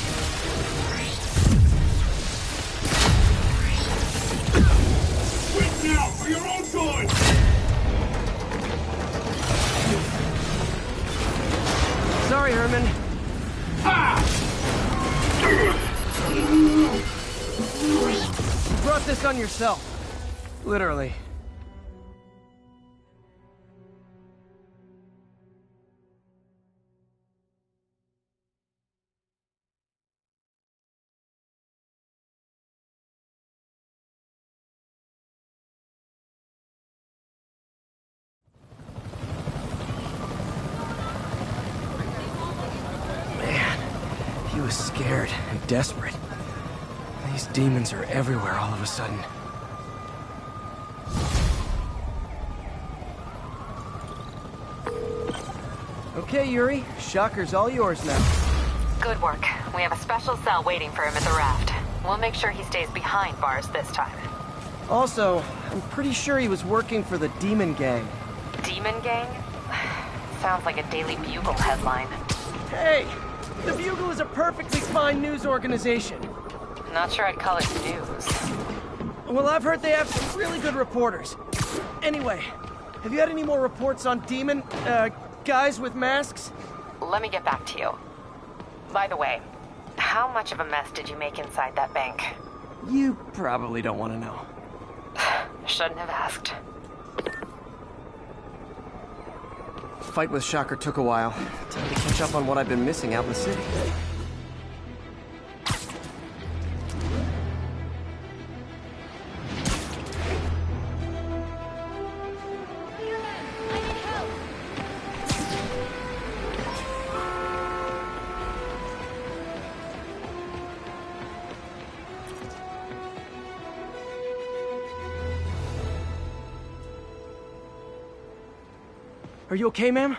Quit now for your own good! Sorry, Herman. Ha! You brought this on yourself. Literally. He was scared and desperate. These demons are everywhere all of a sudden. Okay, Yuri. Shocker's all yours now. Good work. We have a special cell waiting for him at the raft. We'll make sure he stays behind bars this time. Also, I'm pretty sure he was working for the Demon Gang. Demon Gang? Sounds like a Daily Bugle headline. Hey! The Bugle is a perfectly fine news organization. Not sure I'd call it news. Well, I've heard they have some really good reporters. Anyway, have you had any more reports on demon, guys with masks? Let me get back to you. By the way, how much of a mess did you make inside that bank? You probably don't want to know. Shouldn't have asked. Fight with Shocker took a while. Time to catch up on what I've been missing out in the city. Are you okay, ma'am?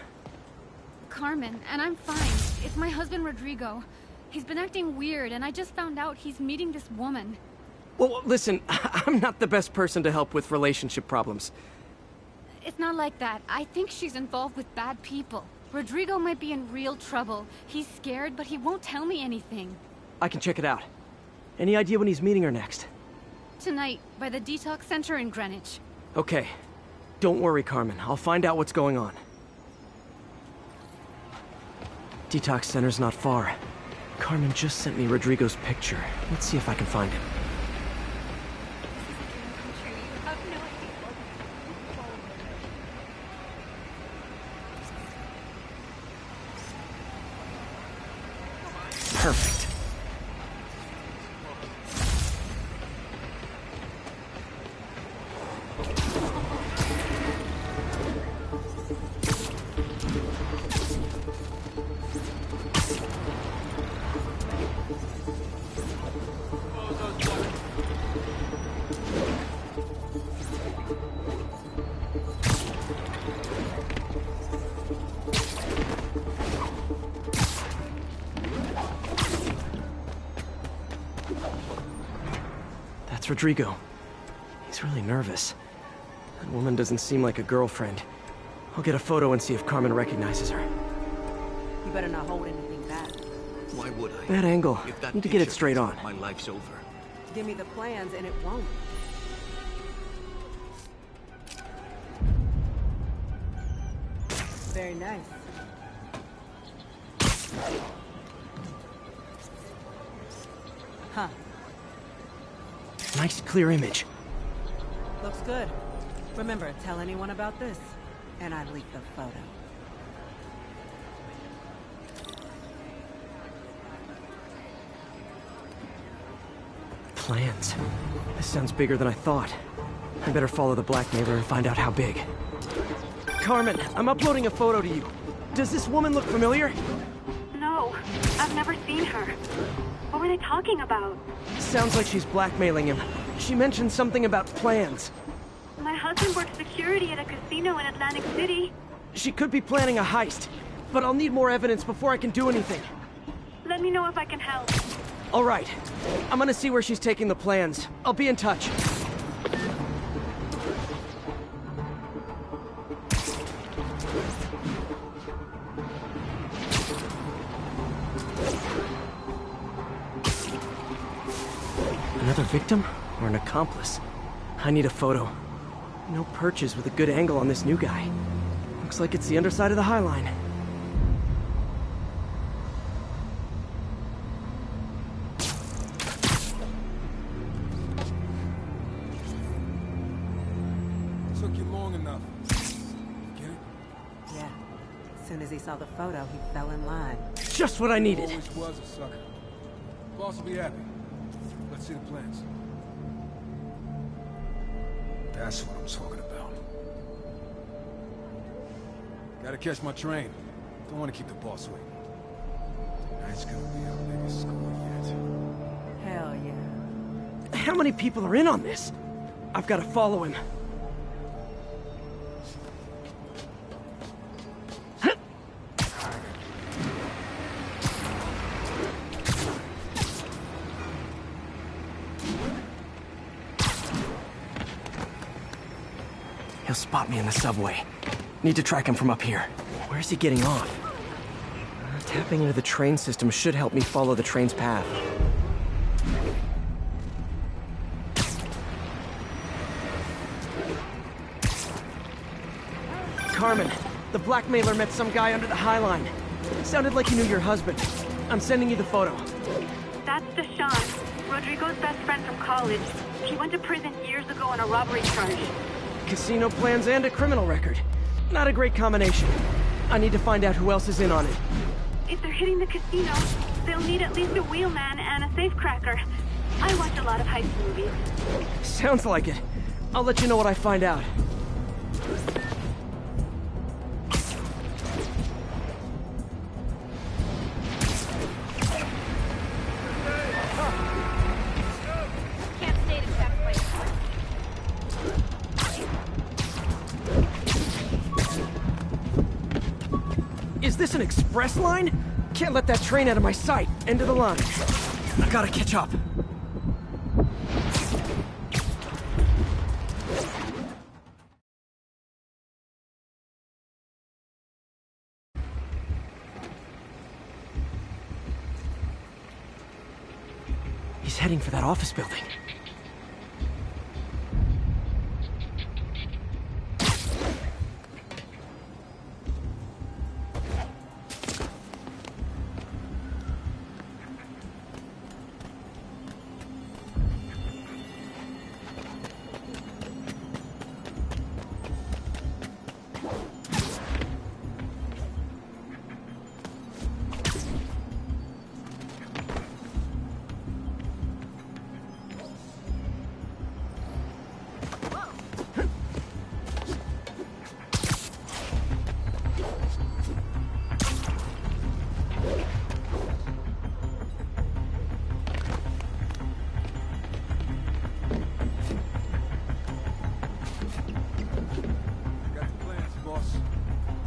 Carmen, and I'm fine. It's my husband, Rodrigo. He's been acting weird, and I just found out he's meeting this woman. Well, listen, I'm not the best person to help with relationship problems. It's not like that. I think she's involved with bad people. Rodrigo might be in real trouble. He's scared, but he won't tell me anything. I can check it out. Any idea when he's meeting her next? Tonight, by the detox center in Greenwich. Okay. Don't worry, Carmen. I'll find out what's going on. Detox center's not far. Carmen just sent me Rodrigo's picture. Let's see if I can find him. Perfect. That's Rodrigo. He's really nervous. That woman doesn't seem like a girlfriend. I'll get a photo and see if Carmen recognizes her. You better not hold anything back. Why would I? Bad angle. If that Need to get it picture straight comes on. up, my life's over. Give me the plans and it won't. Very nice. Huh. Nice clear image. Looks good. Remember, tell anyone about this, and I leak the photo. Plans. This sounds bigger than I thought. I better follow the blackmailer and find out how big. Carmen, I'm uploading a photo to you. Does this woman look familiar? No, I've never seen her. What were they talking about? Sounds like she's blackmailing him. She mentioned something about plans. My husband works security at a casino in Atlantic City. She could be planning a heist, but I'll need more evidence before I can do anything. Let me know if I can help. All right. I'm gonna see where she's taking the plans. I'll be in touch. Another victim or an accomplice? I need a photo. No perches with a good angle on this new guy. Looks like it's the underside of the High Line. Took you long enough. Get it? Yeah. As soon as he saw the photo, he fell in line. Just what I needed. Always was a sucker. Boss will be happy. Let's see the plans. That's what I'm talking about. Gotta catch my train. Don't want to keep the boss waiting. Tonight's gonna be our biggest score yet. Hell yeah. How many people are in on this? I've got to follow him. He'll spot me in the subway. Need to track him from up here. Where's he getting off? Tapping into the train system should help me follow the train's path. Carmen, the blackmailer met some guy under the High Line. Sounded like he knew your husband. I'm sending you the photo. That's Deshaun, Rodrigo's best friend from college. He went to prison years ago on a robbery charge. Casino plans and a criminal record. Not a great combination. I need to find out who else is in on it. If they're hitting the casino, they'll need at least a wheelman and a safecracker. I watch a lot of heist movies. Sounds like it. I'll let you know what I find out. Is this an express line? Can't let that train out of my sight. End of the line. I gotta catch up. heading for that office building.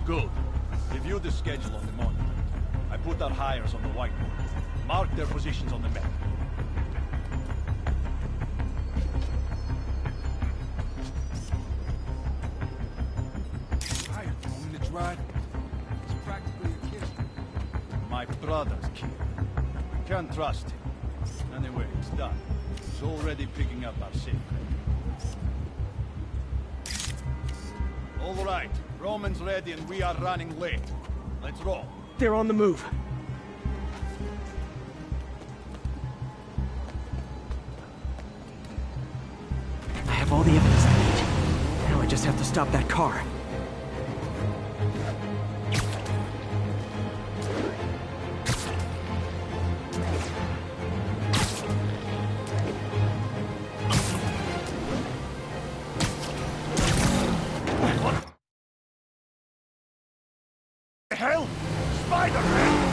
Good. Review the schedule on the monitor. I put our hires on the whiteboard. Mark their positions on the map. Hi, want me to drive? It's practically a kiss. My brother's kid. Can't trust him. Anyway, it's done. It's already picking up our secret. All right. Roman's ready and we are running late. Let's roll. They're on the move. I have all the evidence I need. Now I just have to stop that car. Hell? Spider-Man!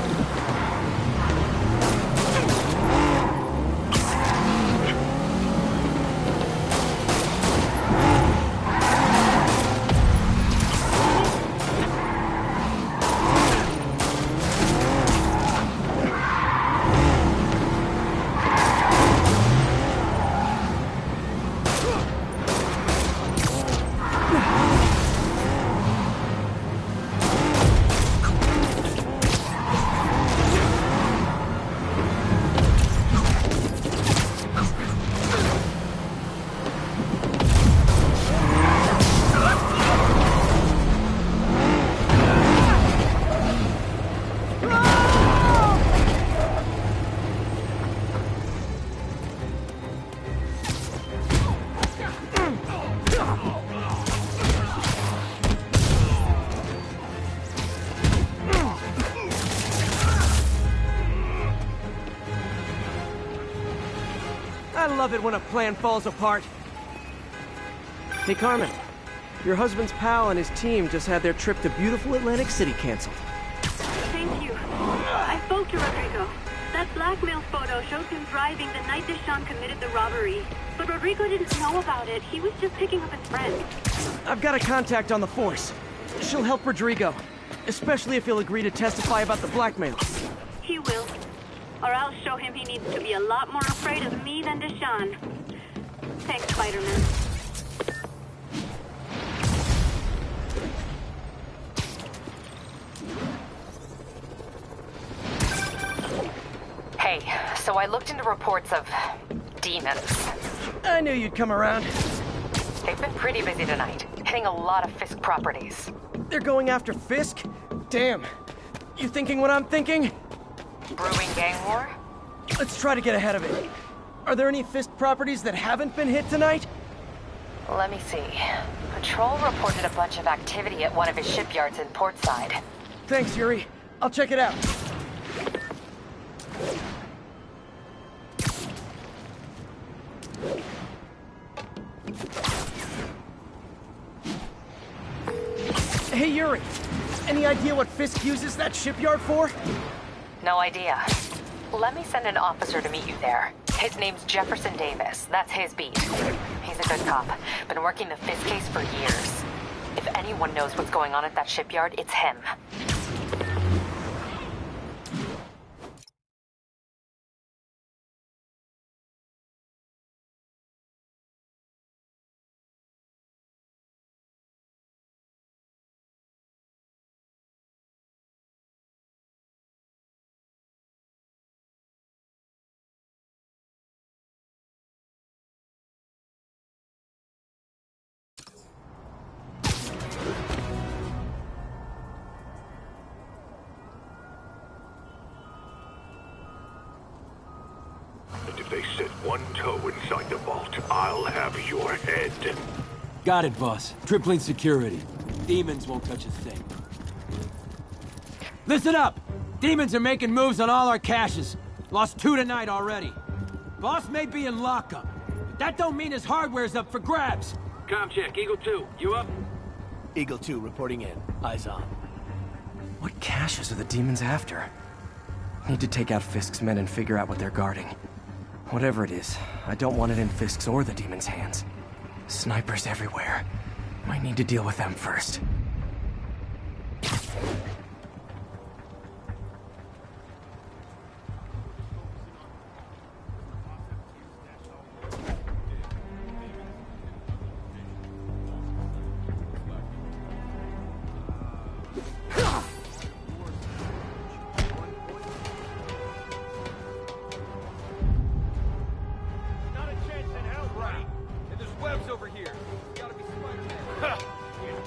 I love it when a plan falls apart. Hey, Carmen. Your husband's pal and his team just had their trip to beautiful Atlantic City canceled. Thank you. I spoke to Rodrigo. That blackmail photo shows him driving the night Deshawn committed the robbery. But Rodrigo didn't know about it. He was just picking up his friend. I've got a contact on the force. She'll help Rodrigo. Especially if he'll agree to testify about the blackmail. He will. Or I'll show him he needs to be a lot more afraid of me than Deshawn. Thanks, Spider-Man. Hey, so I looked into reports of demons. I knew you'd come around. They've been pretty busy tonight, hitting a lot of Fisk properties. They're going after Fisk? Damn. You thinking what I'm thinking? Brewing gang war? Let's try to get ahead of it. Are there any Fisk properties that haven't been hit tonight? Let me see. Patrol reported a bunch of activity at one of his shipyards in Portside. Thanks, Yuri. I'll check it out. Hey, Yuri. Any idea what Fisk uses that shipyard for? No idea. Let me send an officer to meet you there. His name's Jefferson Davis. That's his beat. He's a good cop. Been working the Fisk case for years. If anyone knows what's going on at that shipyard, it's him. your head. Got it, boss. Tripling security. Demons won't touch a thing. Listen up! Demons are making moves on all our caches. Lost 2 tonight already. Boss may be in lockup, but that don't mean his hardware's up for grabs. Com check, Eagle 2, you up? Eagle 2 reporting in. Eyes on. What caches are the demons after? Need to take out Fisk's men and figure out what they're guarding. Whatever it is, I don't want it in Fisk's or the demons' hands. Snipers everywhere. Might need to deal with them first.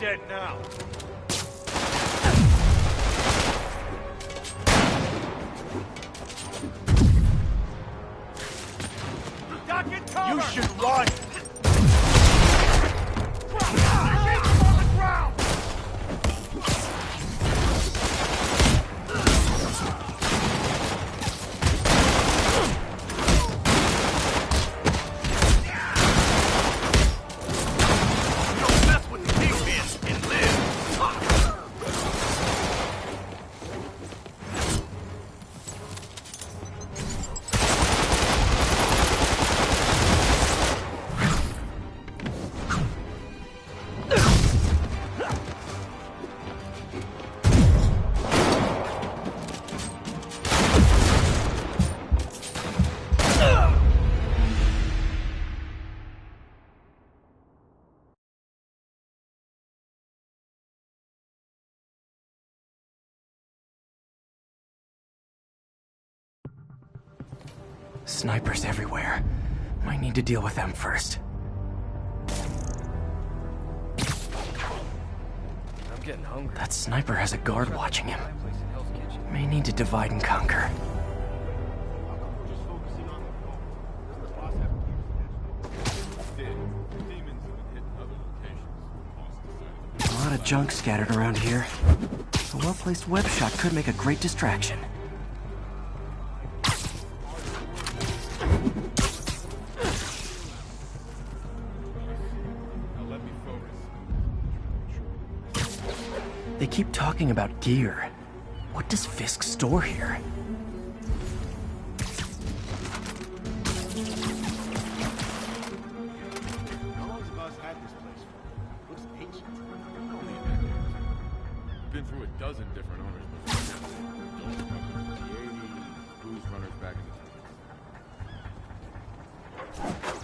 Dead now. You should run. Snipers everywhere. Might need to deal with them first. I'm getting hungry. That sniper has a guard watching him. May need to divide and conquer. A lot of junk scattered around here. A well-placed web shot could make a great distraction. They keep talking about gear. What does Fisk store here? How long has the boss had this place for? Looks ancient. Been through a dozen different owners before. Don't remember the 80s, booze runners back in the 20s.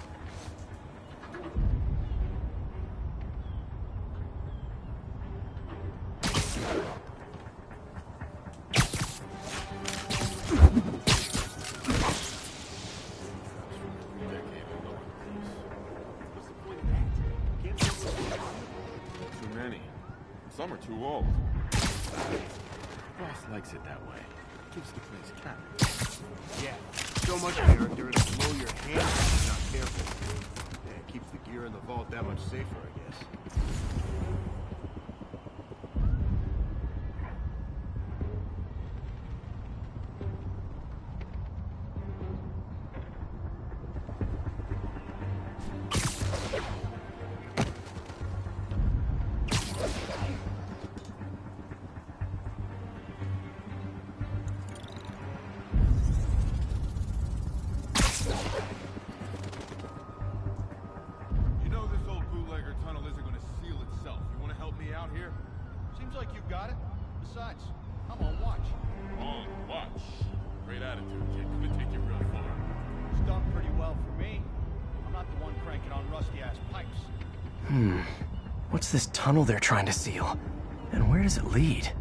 Some are too old. Boss likes it that way. Keeps the place capped. Yeah, so much character it'll blow your hand if you're not careful. Yeah, it keeps the gear in the vault that much safer, I guess. Besides, I'm on watch. On watch? Great attitude, kid. Gonna take you real far. It's done pretty well for me. I'm not the one cranking on rusty-ass pipes. What's this tunnel they're trying to seal? And where does it lead?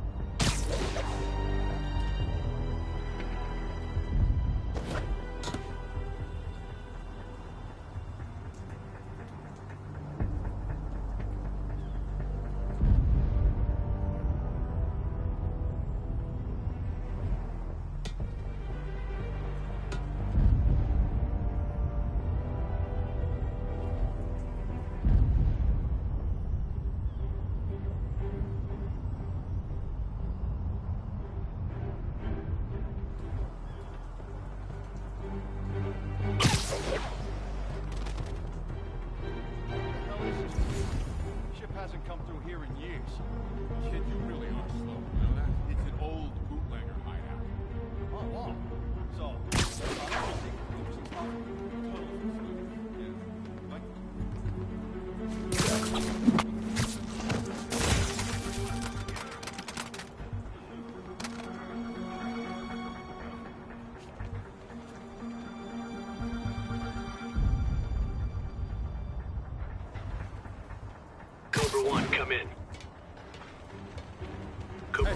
Hey,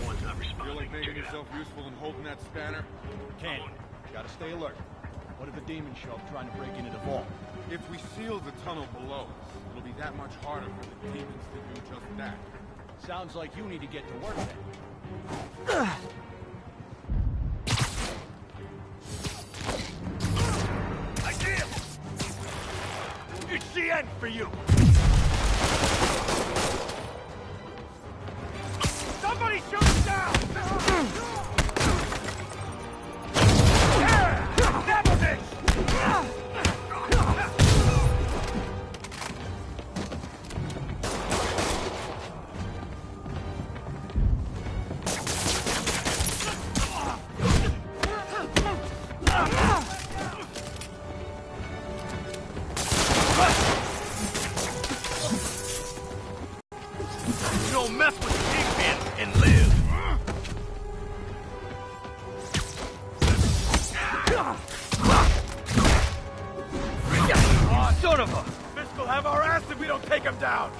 feel like making yourself useful and holding that spanner? Can't. Gotta stay alert. What if a demon show up trying to break into the vault? If we seal the tunnel below us, it'll be that much harder for the demons to do just that. Sounds like you need to get to work then. I see him! It's the end for you! Somebody shoot him down! Yeah! Devil this! You don't mess with the kingpin and live. Oh, son of a! Fisk will have our ass if we don't take him down.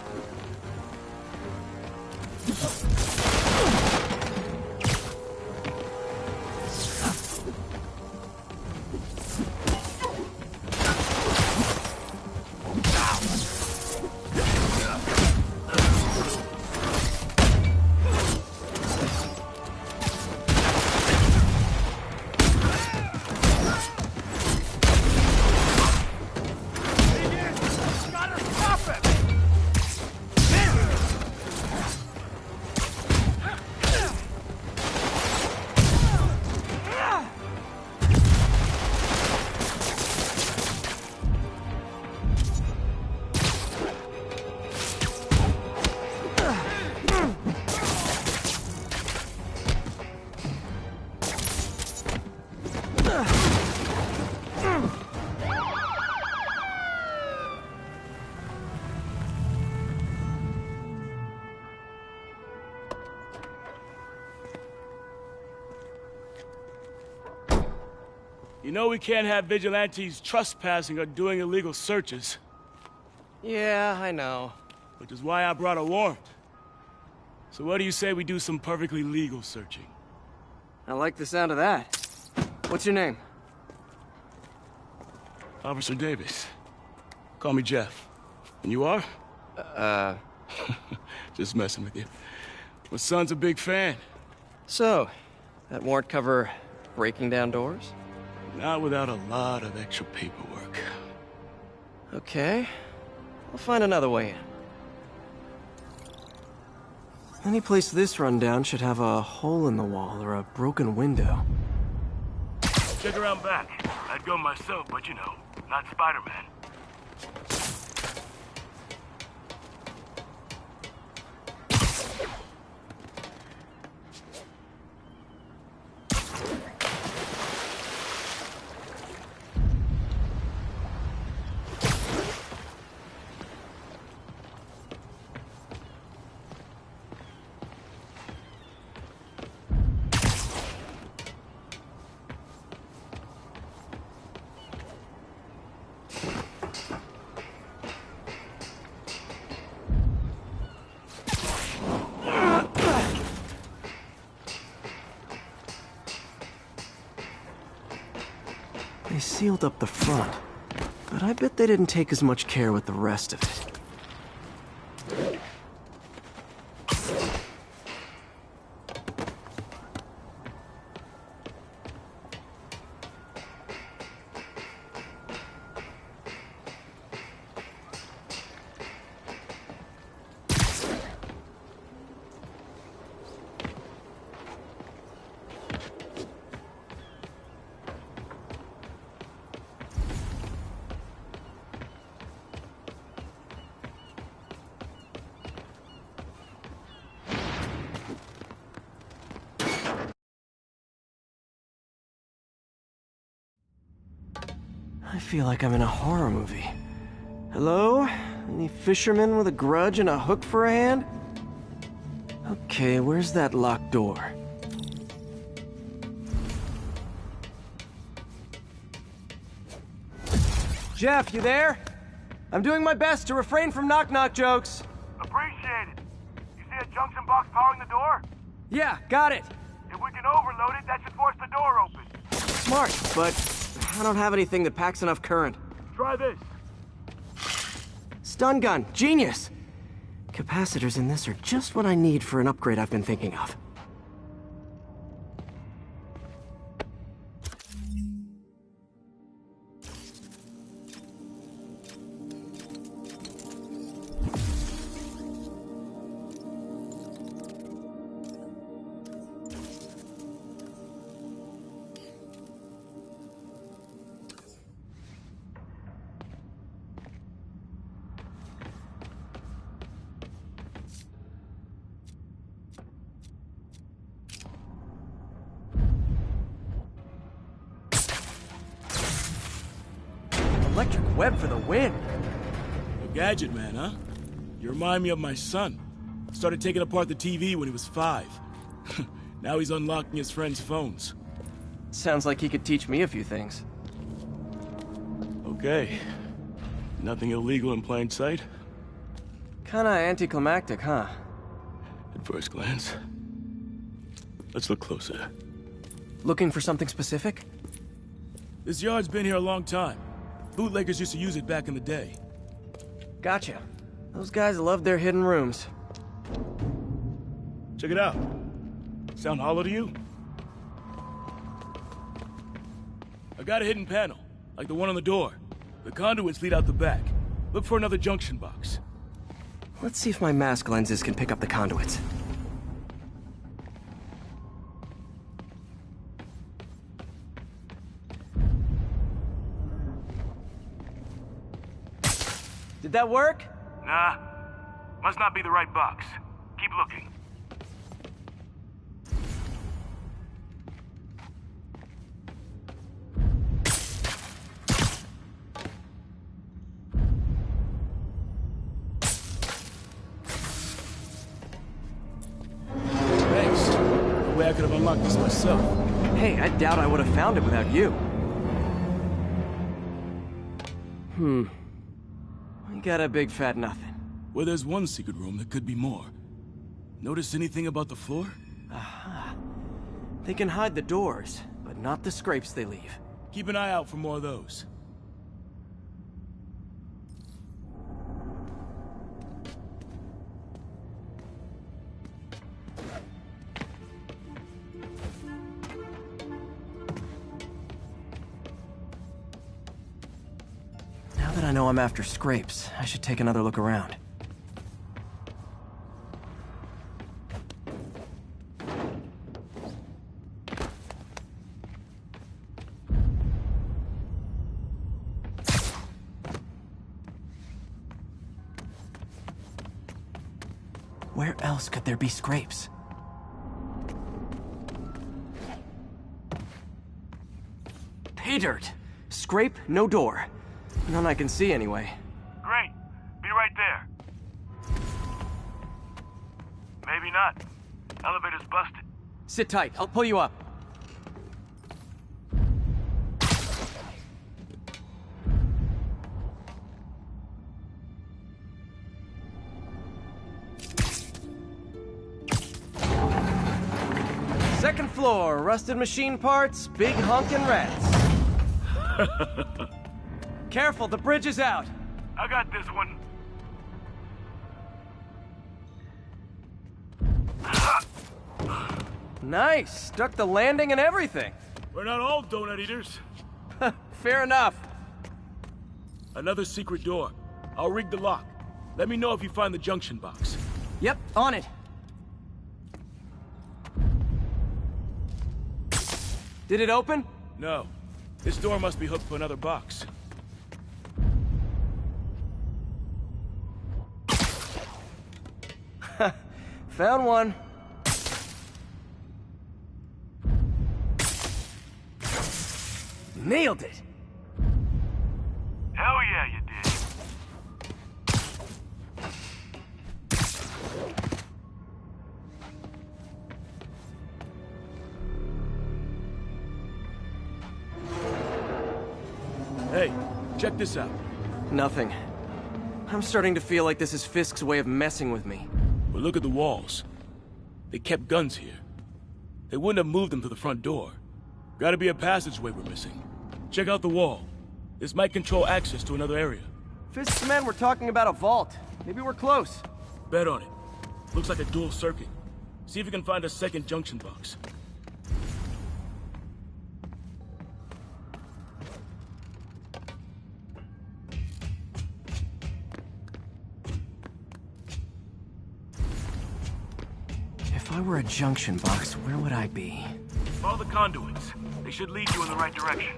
You know we can't have vigilantes trespassing or doing illegal searches. Yeah, I know. Which is why I brought a warrant. So what do you say we do some perfectly legal searching? I like the sound of that. What's your name? Officer Davis. Call me Jeff. And you are? Just messing with you. My son's a big fan. So, that warrant cover breaking down doors? Not without a lot of extra paperwork. Okay. I'll find another way in. Any place this rundown should have a hole in the wall or a broken window. Check around back. I'd go myself, but you know, not Spider-Man. They sealed up the front, but I bet they didn't take as much care with the rest of it. I feel like I'm in a horror movie. Hello? Any fisherman with a grudge and a hook for a hand? Okay, where's that locked door? Jeff, you there? I'm doing my best to refrain from knock-knock jokes. Appreciate it. You see a junction box powering the door? Yeah, got it. If we can overload it, that should force the door open. Smart, but I don't have anything that packs enough current. Try this. Stun gun, genius! Capacitors in this are just what I need for an upgrade I've been thinking of. Electric web for the win. A gadget man, huh? You remind me of my son. Started taking apart the TV when he was 5. Now he's unlocking his friends' phones. Sounds like he could teach me a few things. Okay. Nothing illegal in plain sight? Kinda anticlimactic, huh? At first glance. Let's look closer. Looking for something specific? This yard's been here a long time. Bootleggers used to use it back in the day. Gotcha. Those guys love their hidden rooms. Check it out. Sound hollow to you? I got a hidden panel, like the one on the door. The conduits lead out the back. Look for another junction box. Let's see if my mask lenses can pick up the conduits. Did that work? Nah. Must not be the right box. Keep looking. Thanks. No way I could have unlocked this myself. Hey, I doubt I would have found it without you. We got a big fat nothing. Well, there's one secret room that could be more. Notice anything about the floor? Aha. They can hide the doors, but not the scrapes they leave. Keep an eye out for more of those. Now that I know I'm after scrapes, I should take another look around. Where else could there be scrapes? Pay dirt! Scrape, no door. None I can see anyway. Great. Be right there. Maybe not. Elevator's busted. Sit tight, I'll pull you up. Second floor, rusted machine parts, big honkin' rats. Careful, the bridge is out. I got this one. Nice, stuck the landing and everything. We're not all donut eaters. Fair enough. Another secret door. I'll rig the lock. Let me know if you find the junction box. Yep, on it. Did it open? No. This door must be hooked to another box. Found one. Nailed it. Hell yeah, you did. Hey, check this out. Nothing. I'm starting to feel like this is Fisk's way of messing with me. But look at the walls. They kept guns here. They wouldn't have moved them to the front door. Gotta be a passageway we're missing. Check out the wall. This might control access to another area. Fisk's men were talking about a vault. Maybe we're close. Bet on it. Looks like a dual circuit. See if you can find a second junction box. If I were a junction box, where would I be? Follow the conduits. They should lead you in the right direction.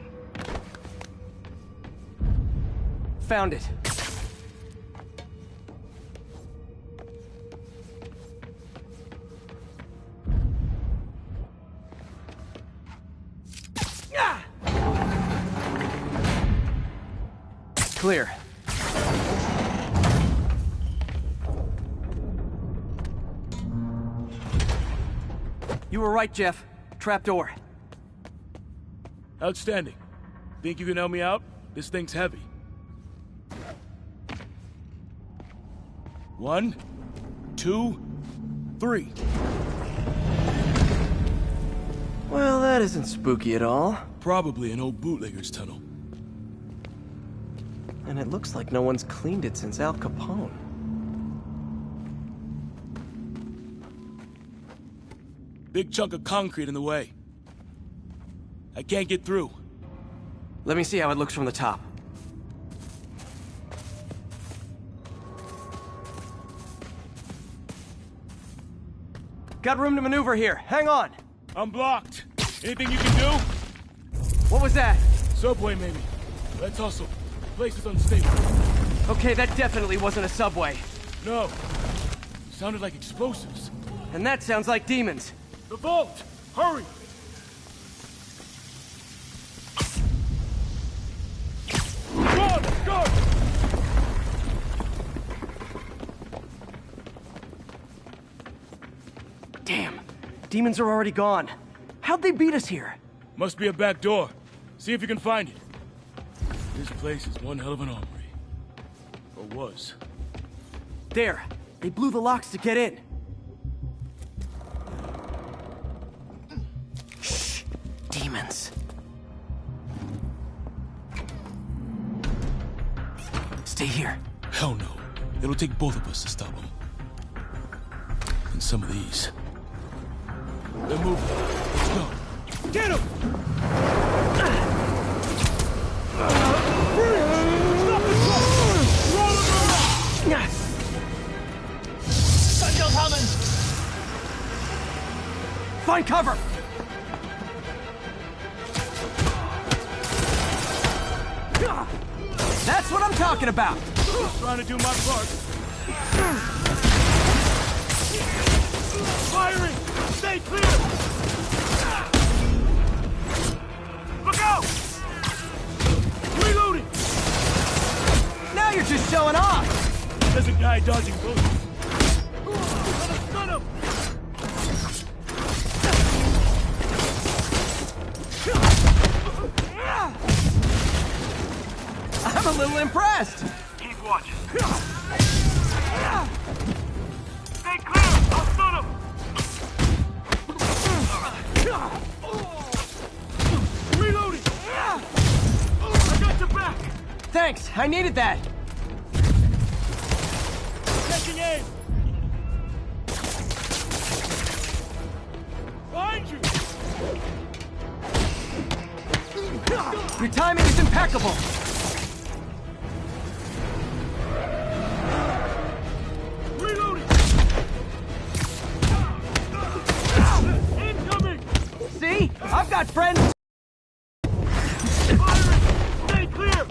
Found it. Clear. You were right, Jeff. Trapdoor. Outstanding. Think you can help me out? This thing's heavy. 1, 2, 3. Well, that isn't spooky at all. Probably an old bootlegger's tunnel. And it looks like no one's cleaned it since Al Capone. Big chunk of concrete in the way. I can't get through. Let me see how it looks from the top. Got room to maneuver here. Hang on. I'm blocked. Anything you can do? What was that? Subway, maybe. Let's hustle. Place is unstable. Okay, that definitely wasn't a subway. No. Sounded like explosives. And that sounds like demons. The vault! Hurry! Run! Go! Damn. Demons are already gone. How'd they beat us here? Must be a back door. See if you can find it. This place is one hell of an armory. Or was. There. They blew the locks to get in. Shh. Demons. Stay here. Hell no. It'll take both of us to stop them. And some of these. They're moving. Let's go. Get him! Stop the truck! Roll him around! Gunshot coming! Find cover! That's what I'm talking about! Just trying to do my part. Firing! Stay clear! Look out! Reloading! Now you're just showing off! There's a guy dodging bullets. Stun him! I'm a little impressed! Keep watching. Stay clear! I'll stun him! Reloading! I got your back! Thanks, I needed that! Taking aim! Behind you! Your timing is impeccable! Reloading! Incoming! See? I've got friends! Firing! Stay clear!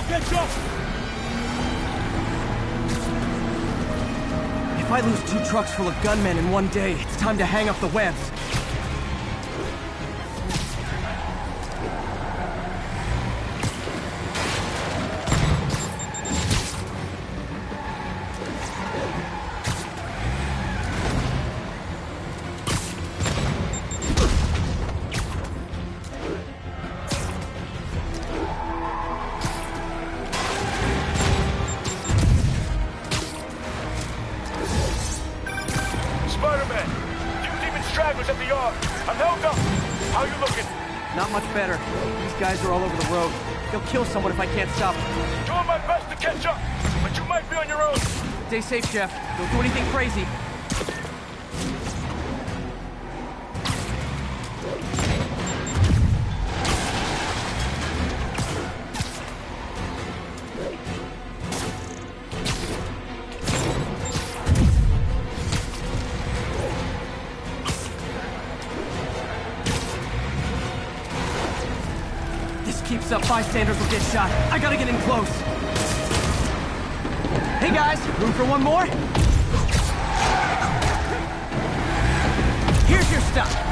catch up! If I lose 2 trucks full of gunmen in one day, it's time to hang up the webs. Spider-Man! Few demon stragglers at the yard. I'm held up. How you looking? Not much better. These guys are all over the road. They'll kill someone if I can't stop them. Doing my best to catch up, but you might be on your own. Stay safe, Jeff. Don't do anything crazy. Keeps up, bystanders will get shot. I gotta get in close. Hey guys, room for one more? Here's your stuff.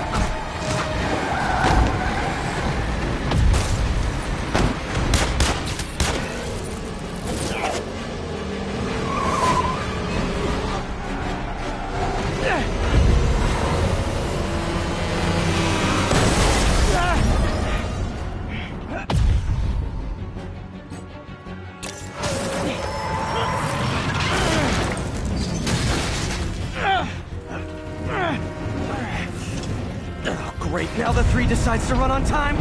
Great, now the 3 decides to run on time.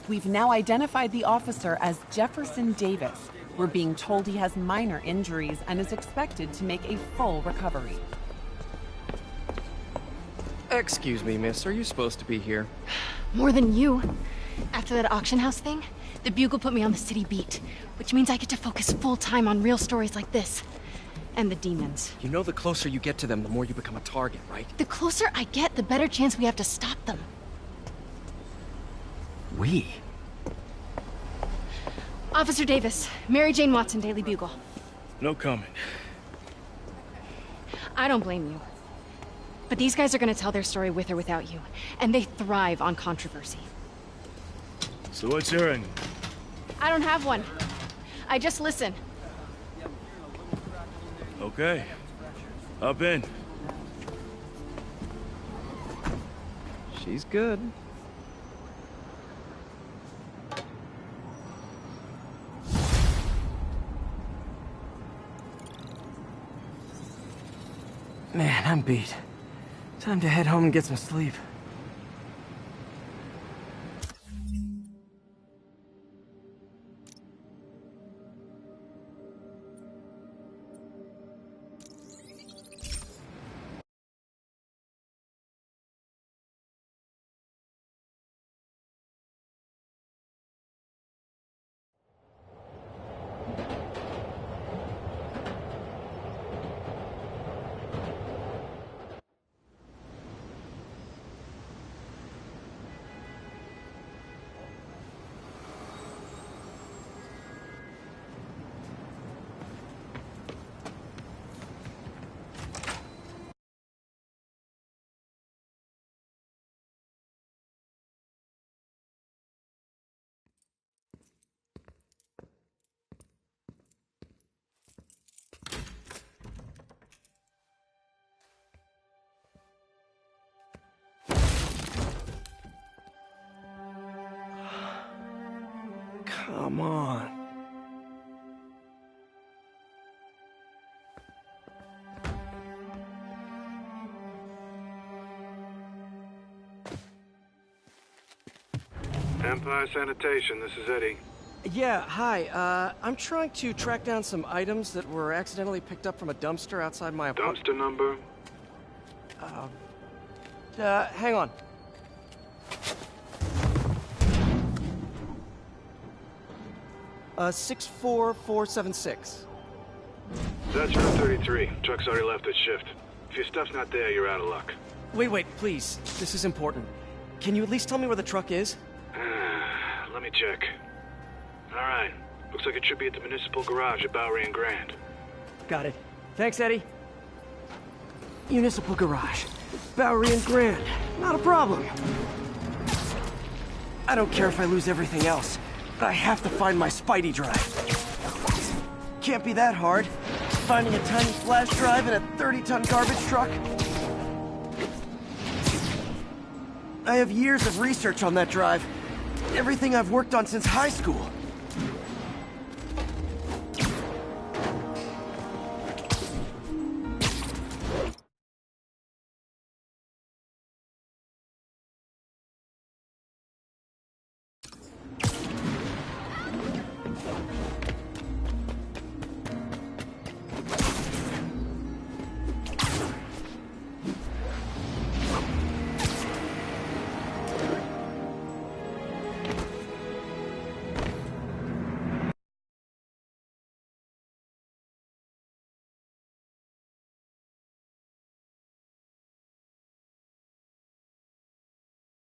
We've now identified the officer as Jefferson Davis. We're being told he has minor injuries and is expected to make a full recovery. Excuse me, miss. Are you supposed to be here? More than you. After that auction house thing, the Bugle put me on the city beat, which means I get to focus full-time on real stories like this. And the demons. You know the closer you get to them, the more you become a target, right? The closer I get, the better chance we have to stop them. We? Officer Davis, Mary Jane Watson, Daily Bugle. No comment. I don't blame you. But these guys are gonna tell their story with or without you, and they thrive on controversy. So what's your angle? I don't have one. I just listen. Okay. Up in. She's good. Man, I'm beat. Time to head home and get some sleep. Come on. Empire Sanitation, this is Eddie. Yeah, hi. I'm trying to track down some items that were accidentally picked up from a dumpster outside my apartment. Dumpster number? Hang on. Uh, 64476. That's room 33. Truck's already left its shift. If your stuff's not there, you're out of luck. Wait, please. This is important. Can you at least tell me where the truck is? Let me check. Alright. Looks like it should be at the municipal garage at Bowery and Grand. Got it. Thanks, Eddie. Municipal garage. Bowery and Grand. Not a problem. I don't care if I lose everything else, but I have to find my Spidey drive. Can't be that hard. Finding a tiny flash drive in a 30-ton garbage truck. I have years of research on that drive. Everything I've worked on since high school.